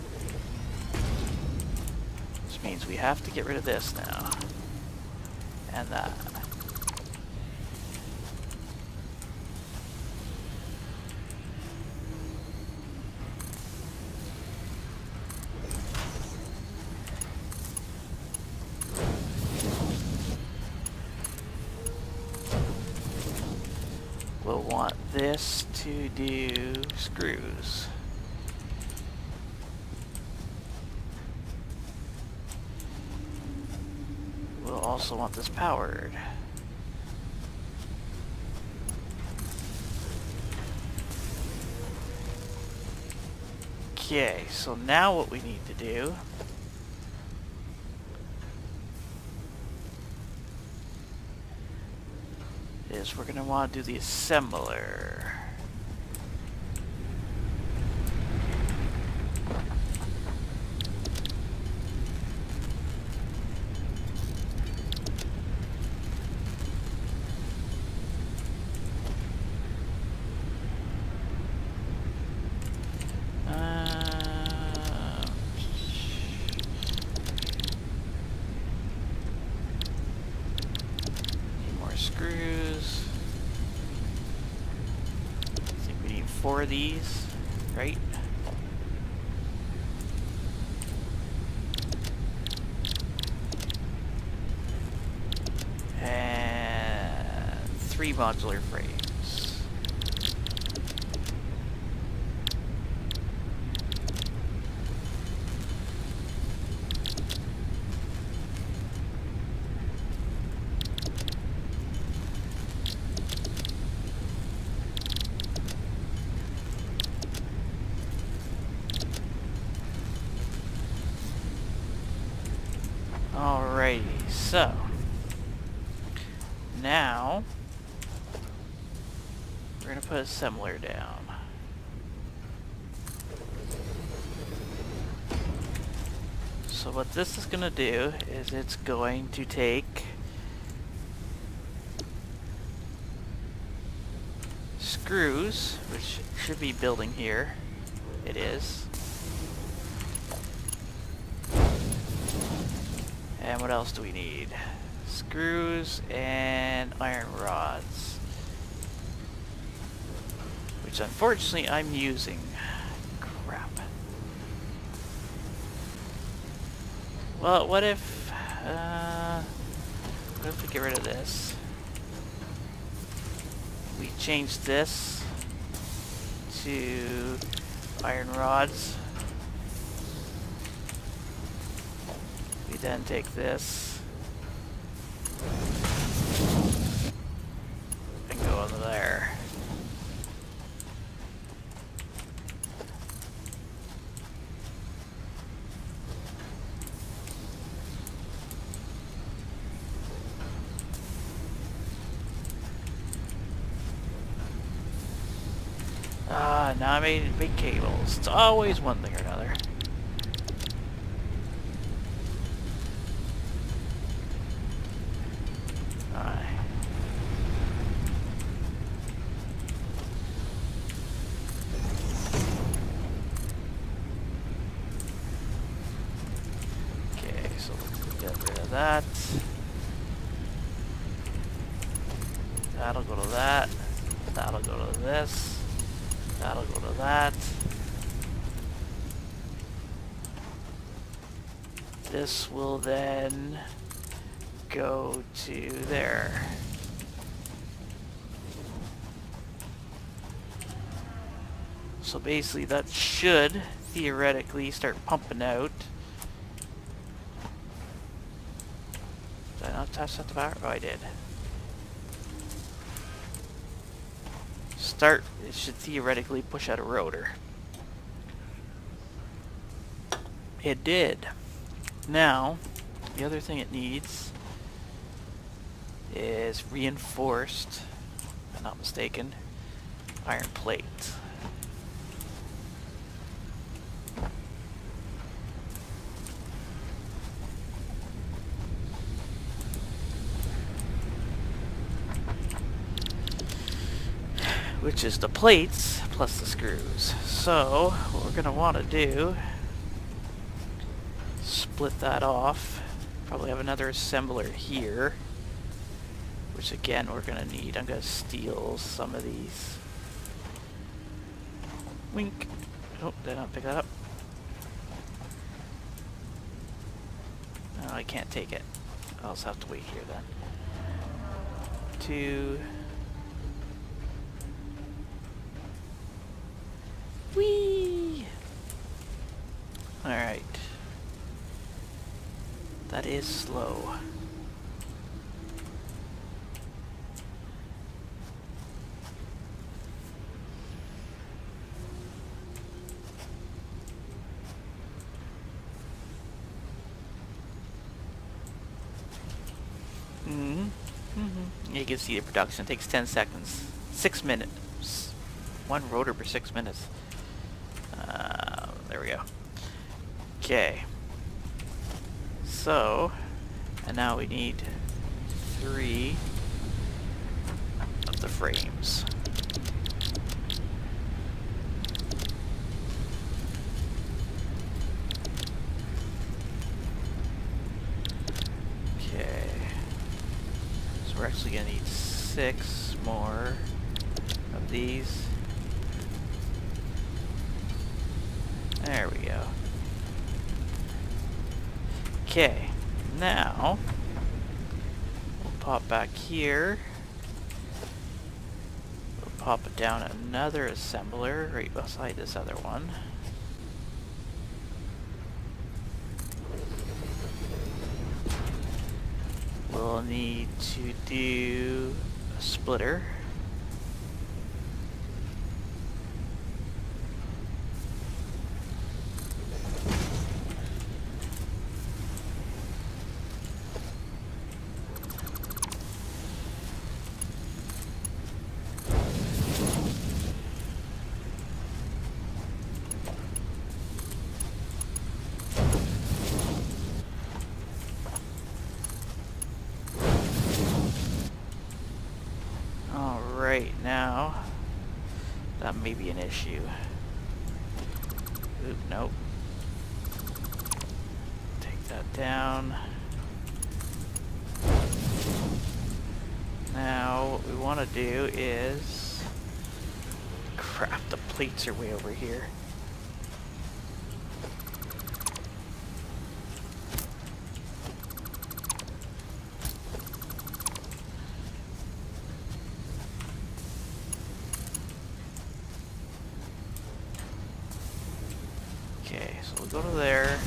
Which means we have to get rid of this now. And that. We'll want this to do screws. We'll also want this powered. Okay, so now what we need to do is we're going to want to do the assembler. Need more screws. I think we need 4 of these, right? And 3 modular frames. Alrighty, so now we're gonna put assembler down. So what this is gonna do is it's going to take screws, which should be building here. It is. And what else do we need? Screws and iron rods. Which unfortunately I'm using. Crap. Well, what if we get rid of this? We change this to iron rods. We then take this and go over there. Now I made big cables. It's always one thing or another. Alright. Okay, so let's get rid of that. That'll go to that. That'll go to this. That'll go to that. This will then go to there. So basically that should theoretically start pumping out. Did I not touch that to power? Oh, I did. It should theoretically push out a rotor. It did. Now, the other thing it needs is reinforced, if I'm not mistaken, iron plate. Which is the plates plus the screws. So what we're gonna want to do, split that off. Probably have another assembler here, which again we're gonna need. I'm gonna steal some of these. Wink. Oh, did I not pick that up? No, I can't take it. I'll just have to wait here then. 2. Whee! Alright. That is slow. You can see the production. It takes 10 seconds. 6 minutes. 1 rotor per 6 minutes. There we go. Okay. So, and now we need 3 of the frames. Okay. So we're actually gonna need 6 more of these. There we go. Okay, now we'll pop back here. We'll pop it down another assembler right beside this other one. We'll need to do a splitter. Right now, that may be an issue. Oop, nope. Take that down. Now, what we want to do is... Crap, the plates are way over here. Okay, so we'll go to there.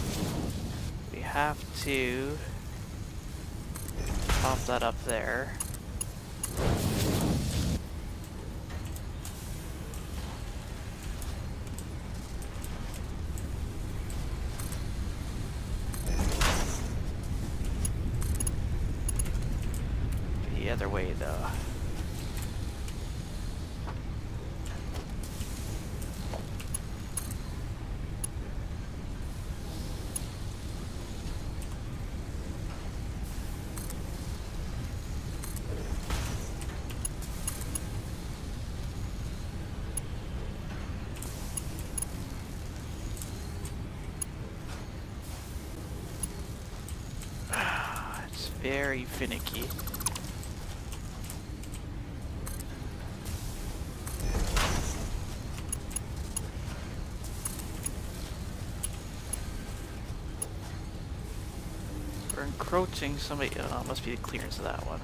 We have to pop that up there. The other way though. very finicky. We're encroaching somebody. Oh, must be the clearance of that one.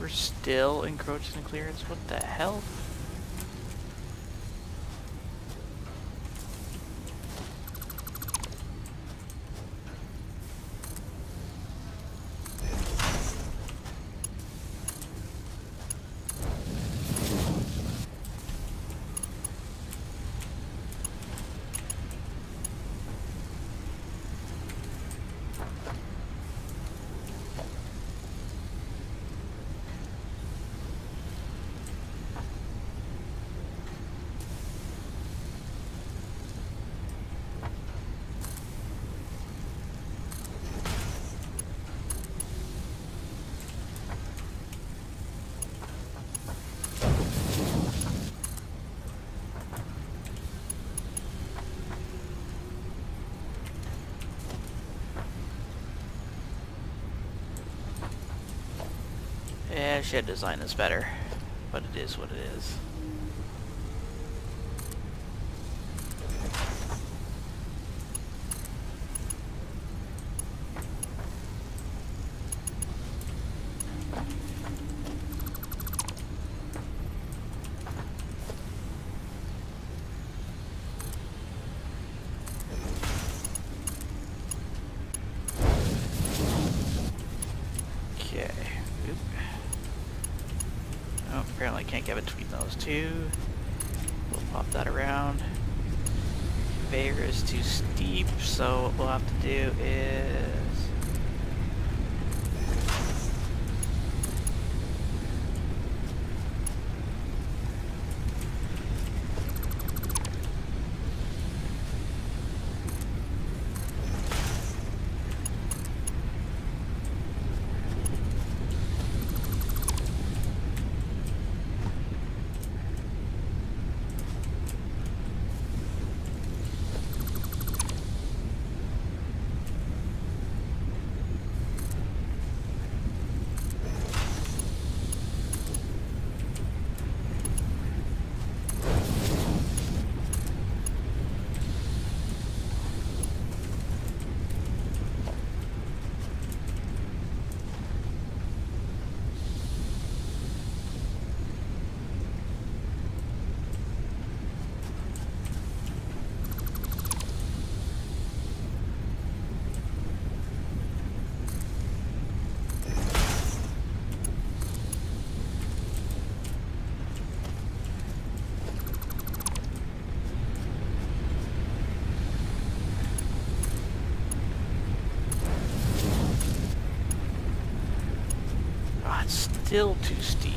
We're still encroaching the clearance. What the hell? Yeah, I should design this better, but it is what it is. Okay. Oop. Oh, apparently I can't get between those two. We'll pop that around. Conveyor is too steep, so what we'll have to do is... Ah, it's still too steep.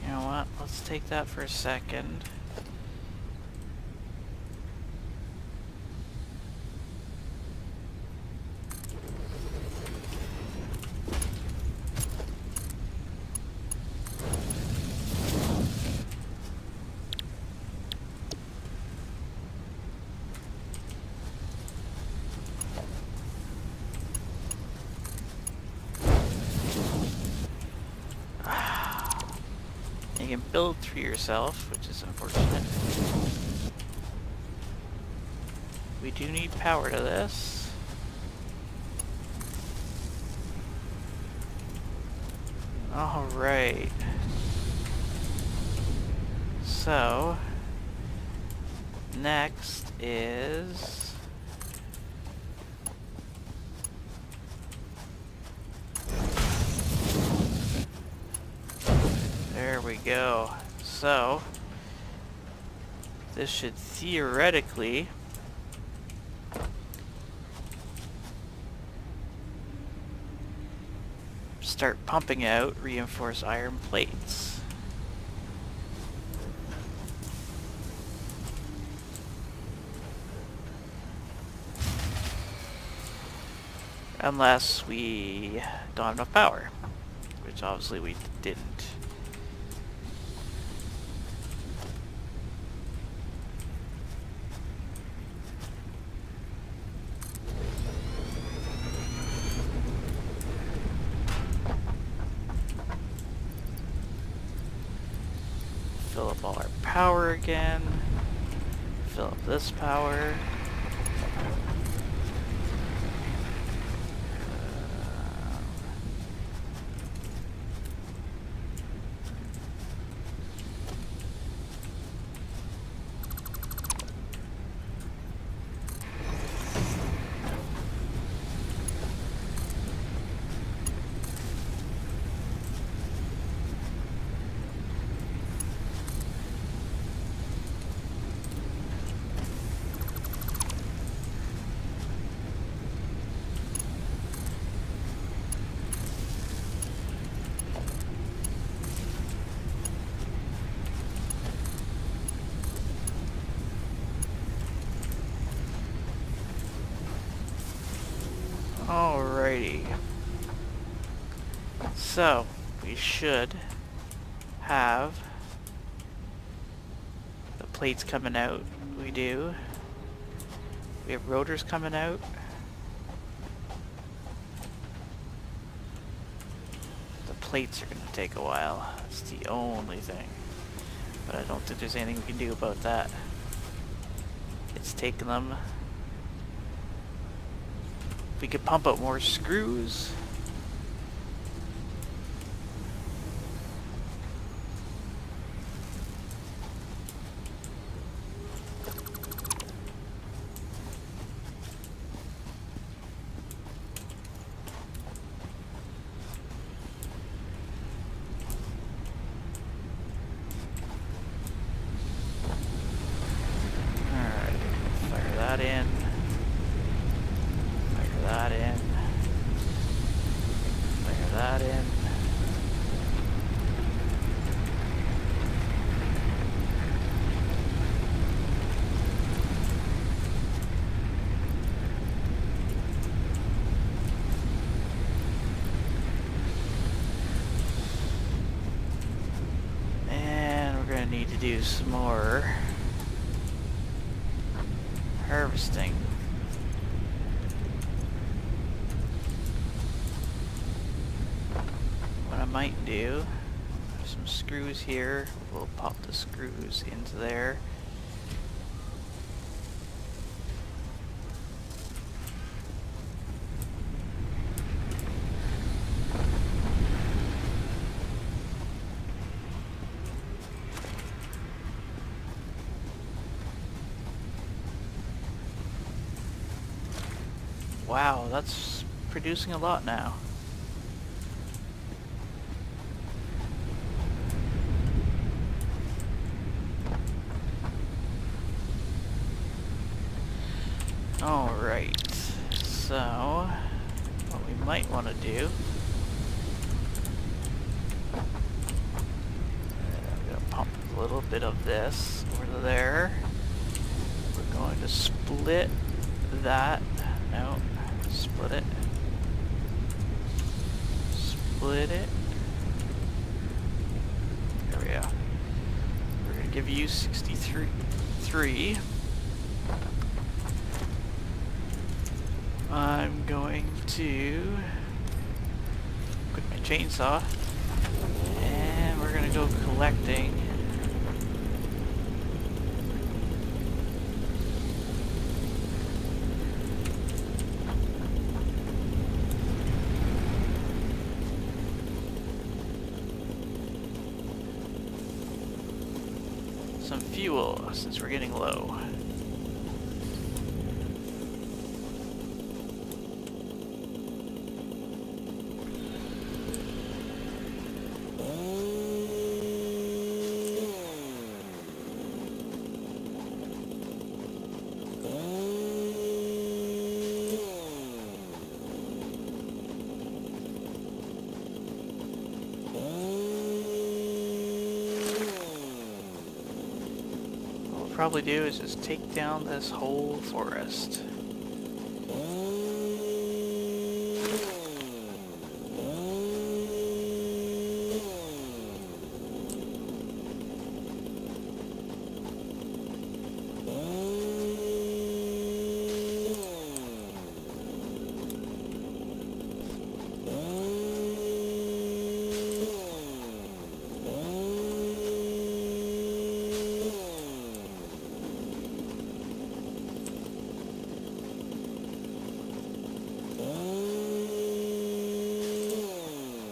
You know what? Let's take that for a second. You can build through yourself, which is unfortunate. We do need power to this. Alright. So, next is... There we go. So, this should theoretically start pumping out reinforced iron plates. Unless we don't have enough power, which obviously we didn't. Fill up all our power again. Fill up this power. Alrighty. So, we should have the plates coming out. We do. We have rotors coming out. The plates are going to take a while. That's the only thing. But I don't think there's anything we can do about that. It's taking them. We could pump out more screws. Alright, fire that in. That in. Fire that in. And we're going to need to do some more harvesting. Might do. There's some screws here. We'll pop the screws into there. Wow, that's producing a lot now. Alright, so what we might want to do, I'm going to pump a little bit of this over to there. We're going to split that, no, split it, split it, there we go. We're going to give you 63. I'm going to quit my chainsaw, and we're going to go collecting some fuel since we're getting low. probably do is just take down this whole forest.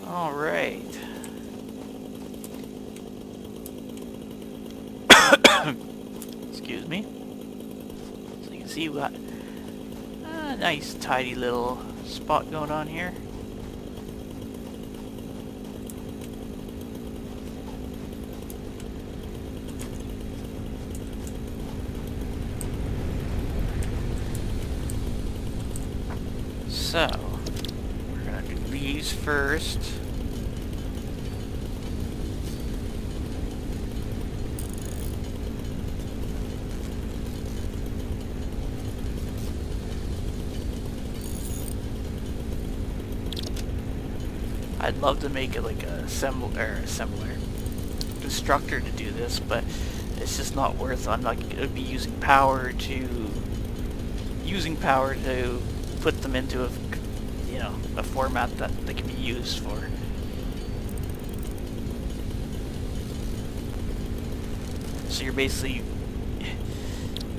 All right. Excuse me. So you can see we got a nice tidy little spot going on here. So, we're gonna do these first. I'd love to make it like a assembler constructor to do this, but it's just not worth. I'm not going to be using power to put them into a format that they can be used for. So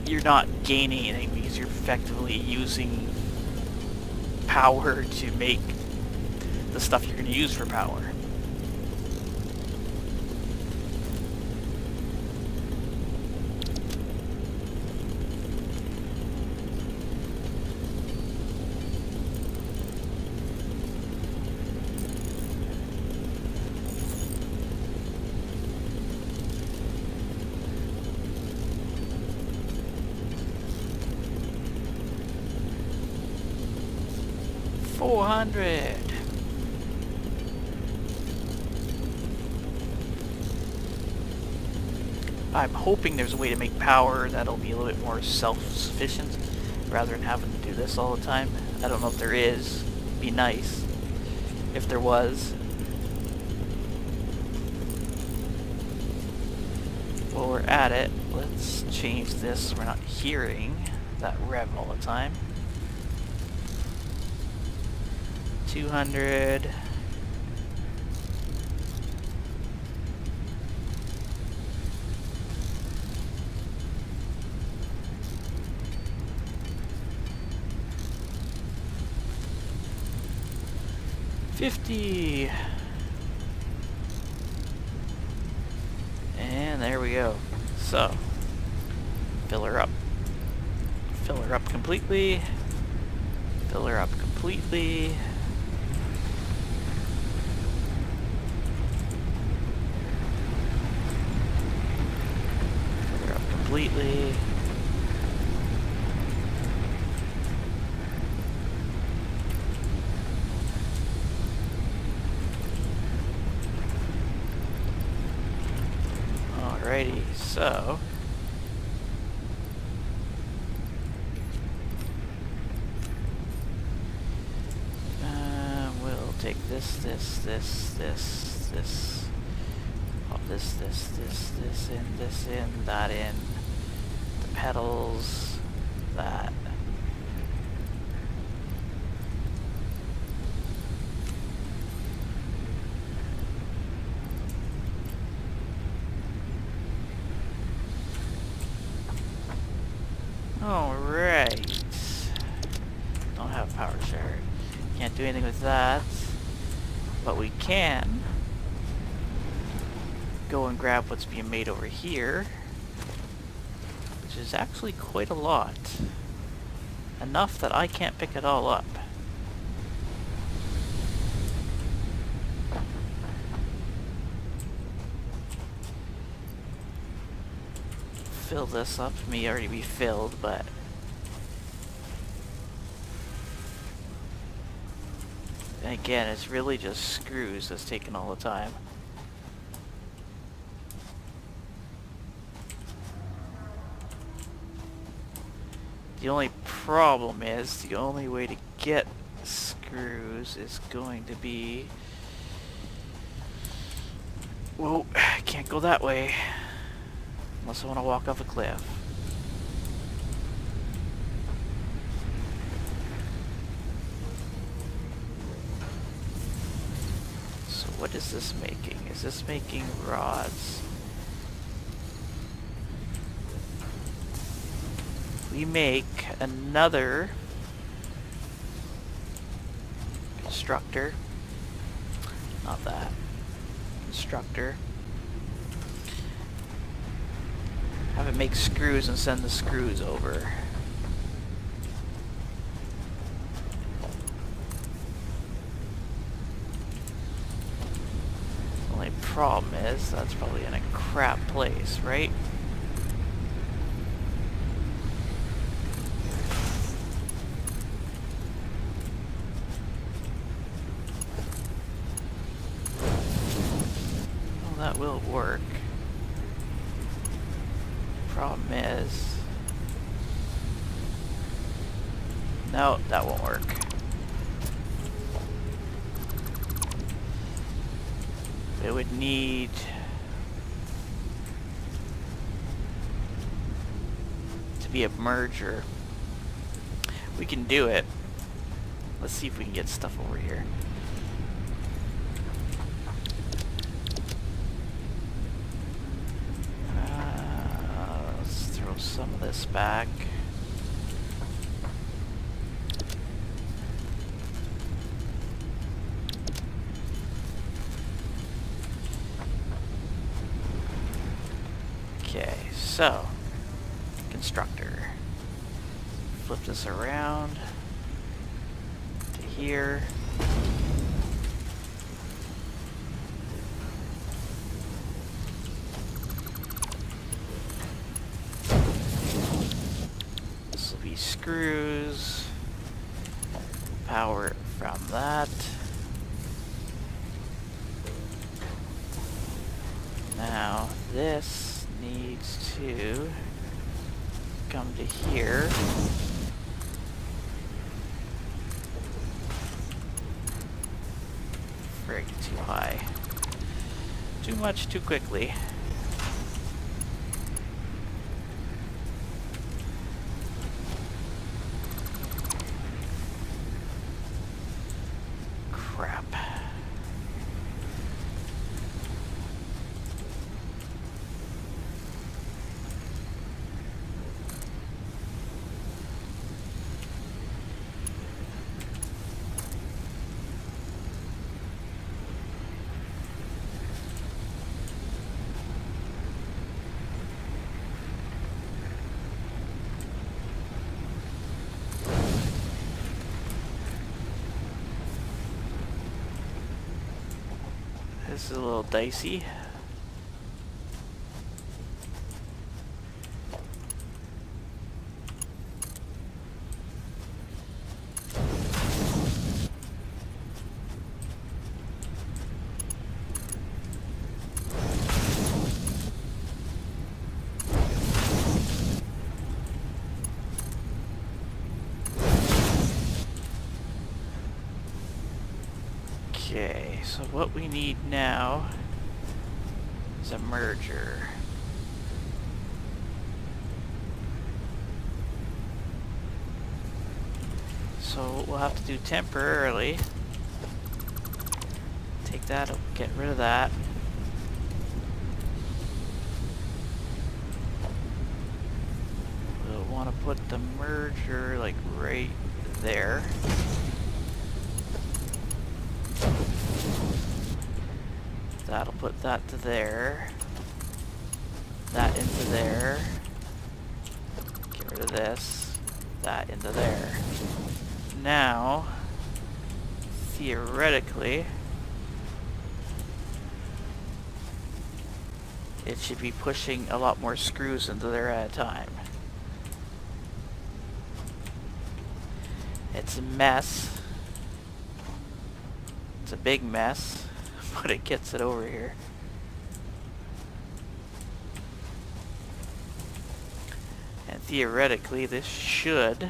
you're not gaining anything because you're effectively using power to make the stuff you're going to use for power. $400. I'm hoping there's a way to make power that'll be a little bit more self-sufficient rather than having to do this all the time. I don't know if there is. It'd be nice if there was. While we're at it, let's change this so we're not hearing that rev all the time. 200. $50. And there we go. So, fill her up. Fill her up completely. Fill her up completely. Fill her up completely. Alrighty, so we'll take this, pop this in, that in, the pedals, that. Alright. Don't have a power shard. Can't do anything with that. But we can go and grab what's being made over here, which is actually quite a lot. Enough that I can't pick it all up. Fill this up. It may already be filled, but again, it's really just screws that's taking all the time. The only problem is the only way to get screws is going to be... Whoa, I can't go that way. Unless I want to walk off a cliff. So what is this making? Is this making rods? We make another constructor. Not that. Constructor. Have it make screws and send the screws over. The only problem is that's probably in a crap place, right? Well, that will work. Problem is... No, that won't work. It would need... to be a merger. We can do it. Let's see if we can get stuff over here. Let's throw some of this back. Okay, so constructor. Flip this around to here. This will be screws. Power from that. Now this needs to come to here. Frig, too high. Too much, too quickly. Crap. This is a little dicey. Okay, so what we need now is a merger. So what we'll have to do temporarily, take that, get rid of that. We'll want to put the merger like right there. That'll put that to there. That into there. Get rid of this. That into there. Now, theoretically, it should be pushing a lot more screws into there at a time. It's a mess. It's a big mess. But it gets it over here. And theoretically, this should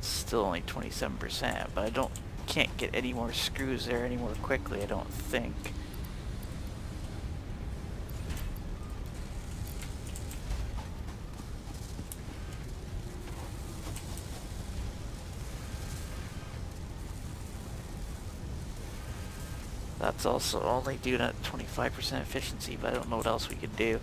still only 27%, but I can't get any more screws there any more quickly, I don't think. That's also only doing at 25% efficiency, but I don't know what else we could do.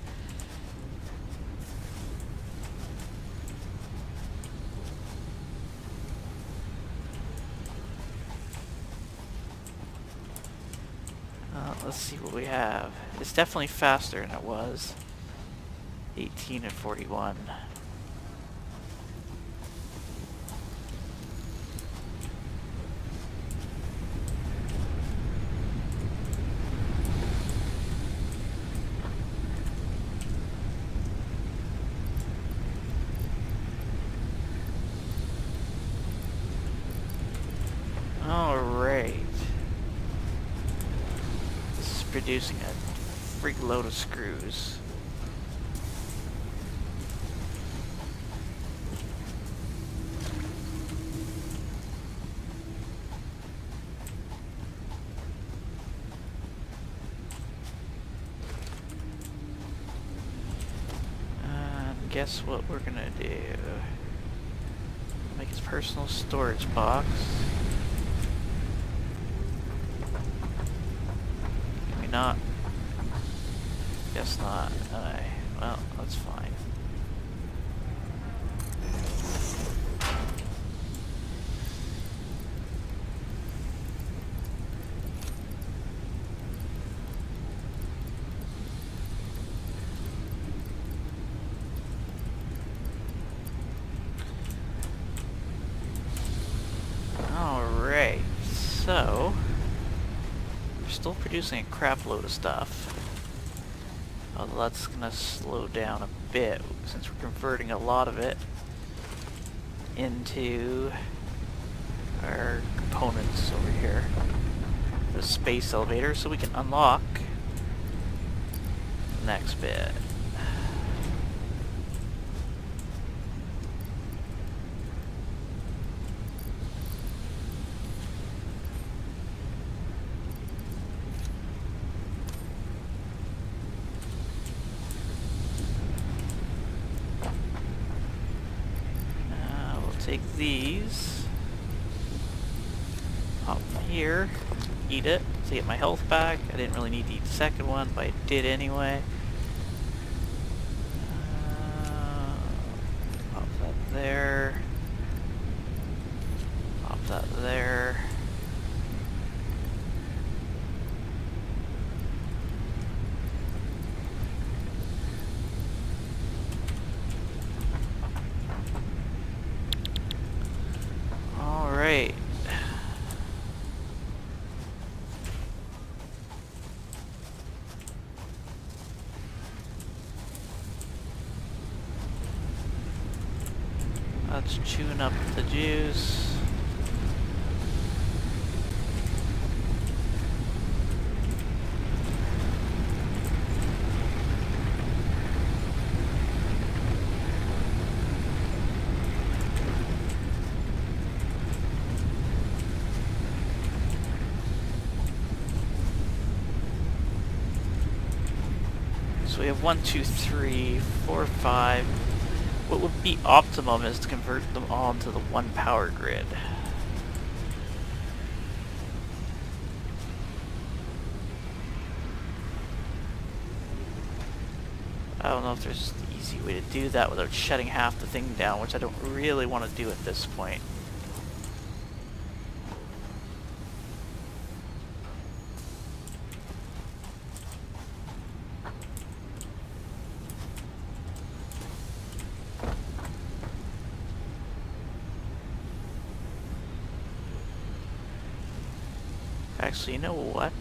Let's see what we have. It's definitely faster than it was. 18 and 41. Alright. This is producing a freak load of screws. Guess what we're gonna do? Make his personal storage box. Can we not? Guess not. Alright, well, that's fine. Alright, so we're still producing a crap load of stuff. Although that's gonna slow down a bit since we're converting a lot of it into our components over here. The space elevator, so we can unlock the next bit. Take these, pop them here, eat it to get my health back. I didn't really need to eat the second one, but I did anyway. Pop that there, pop that there. Alright. Let's tune up the juice. So we have 1, 2, 3, 4, 5. What would be optimum is to convert them all into the one power grid. I don't know if there's an easy way to do that without shutting half the thing down, which I don't really want to do at this point. Actually, you know what?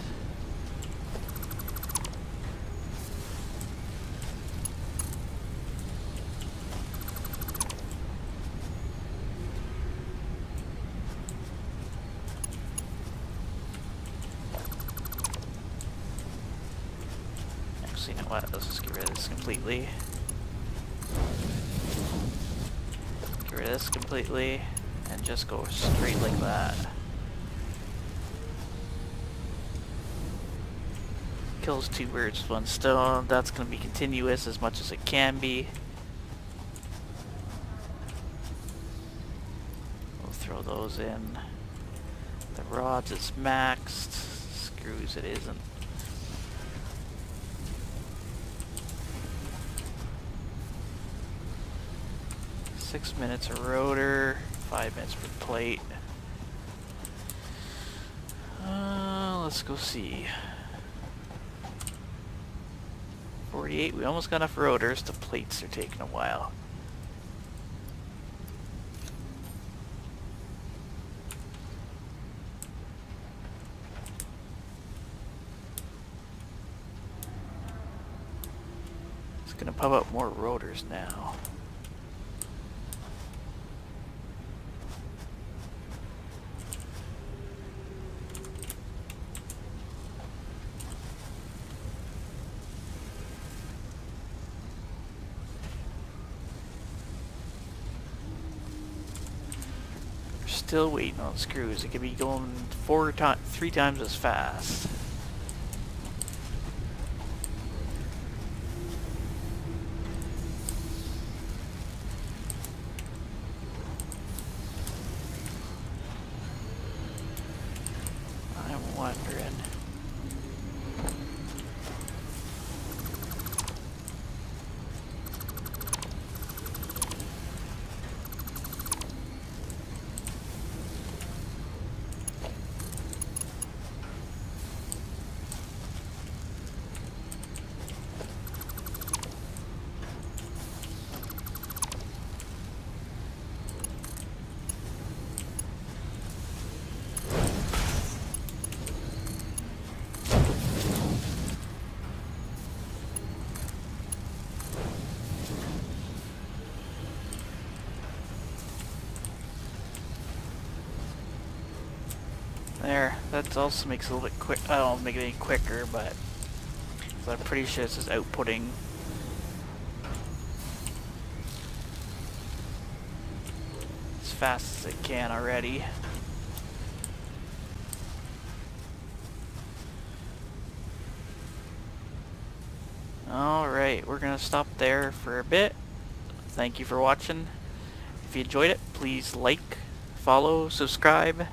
So you know what, let's just get rid of this completely. Get rid of this completely, and just go straight like that. Kills two birds with one stone. That's going to be continuous as much as it can be. We'll throw those in. The rods is maxed. Screws it isn't. Six minutes a rotor, 5 minutes per plate. Let's go see. 48, we almost got enough rotors. The plates are taking a while. It's gonna pump out more rotors now. Still waiting on screws. It could be going 3 times as fast. I'm wondering. There, that also makes it a little bit quick. I don't make it any quicker, but I'm pretty sure this is outputting. As fast as it can already. Alright, we're gonna stop there for a bit. Thank you for watching. If you enjoyed it, please like, follow, subscribe.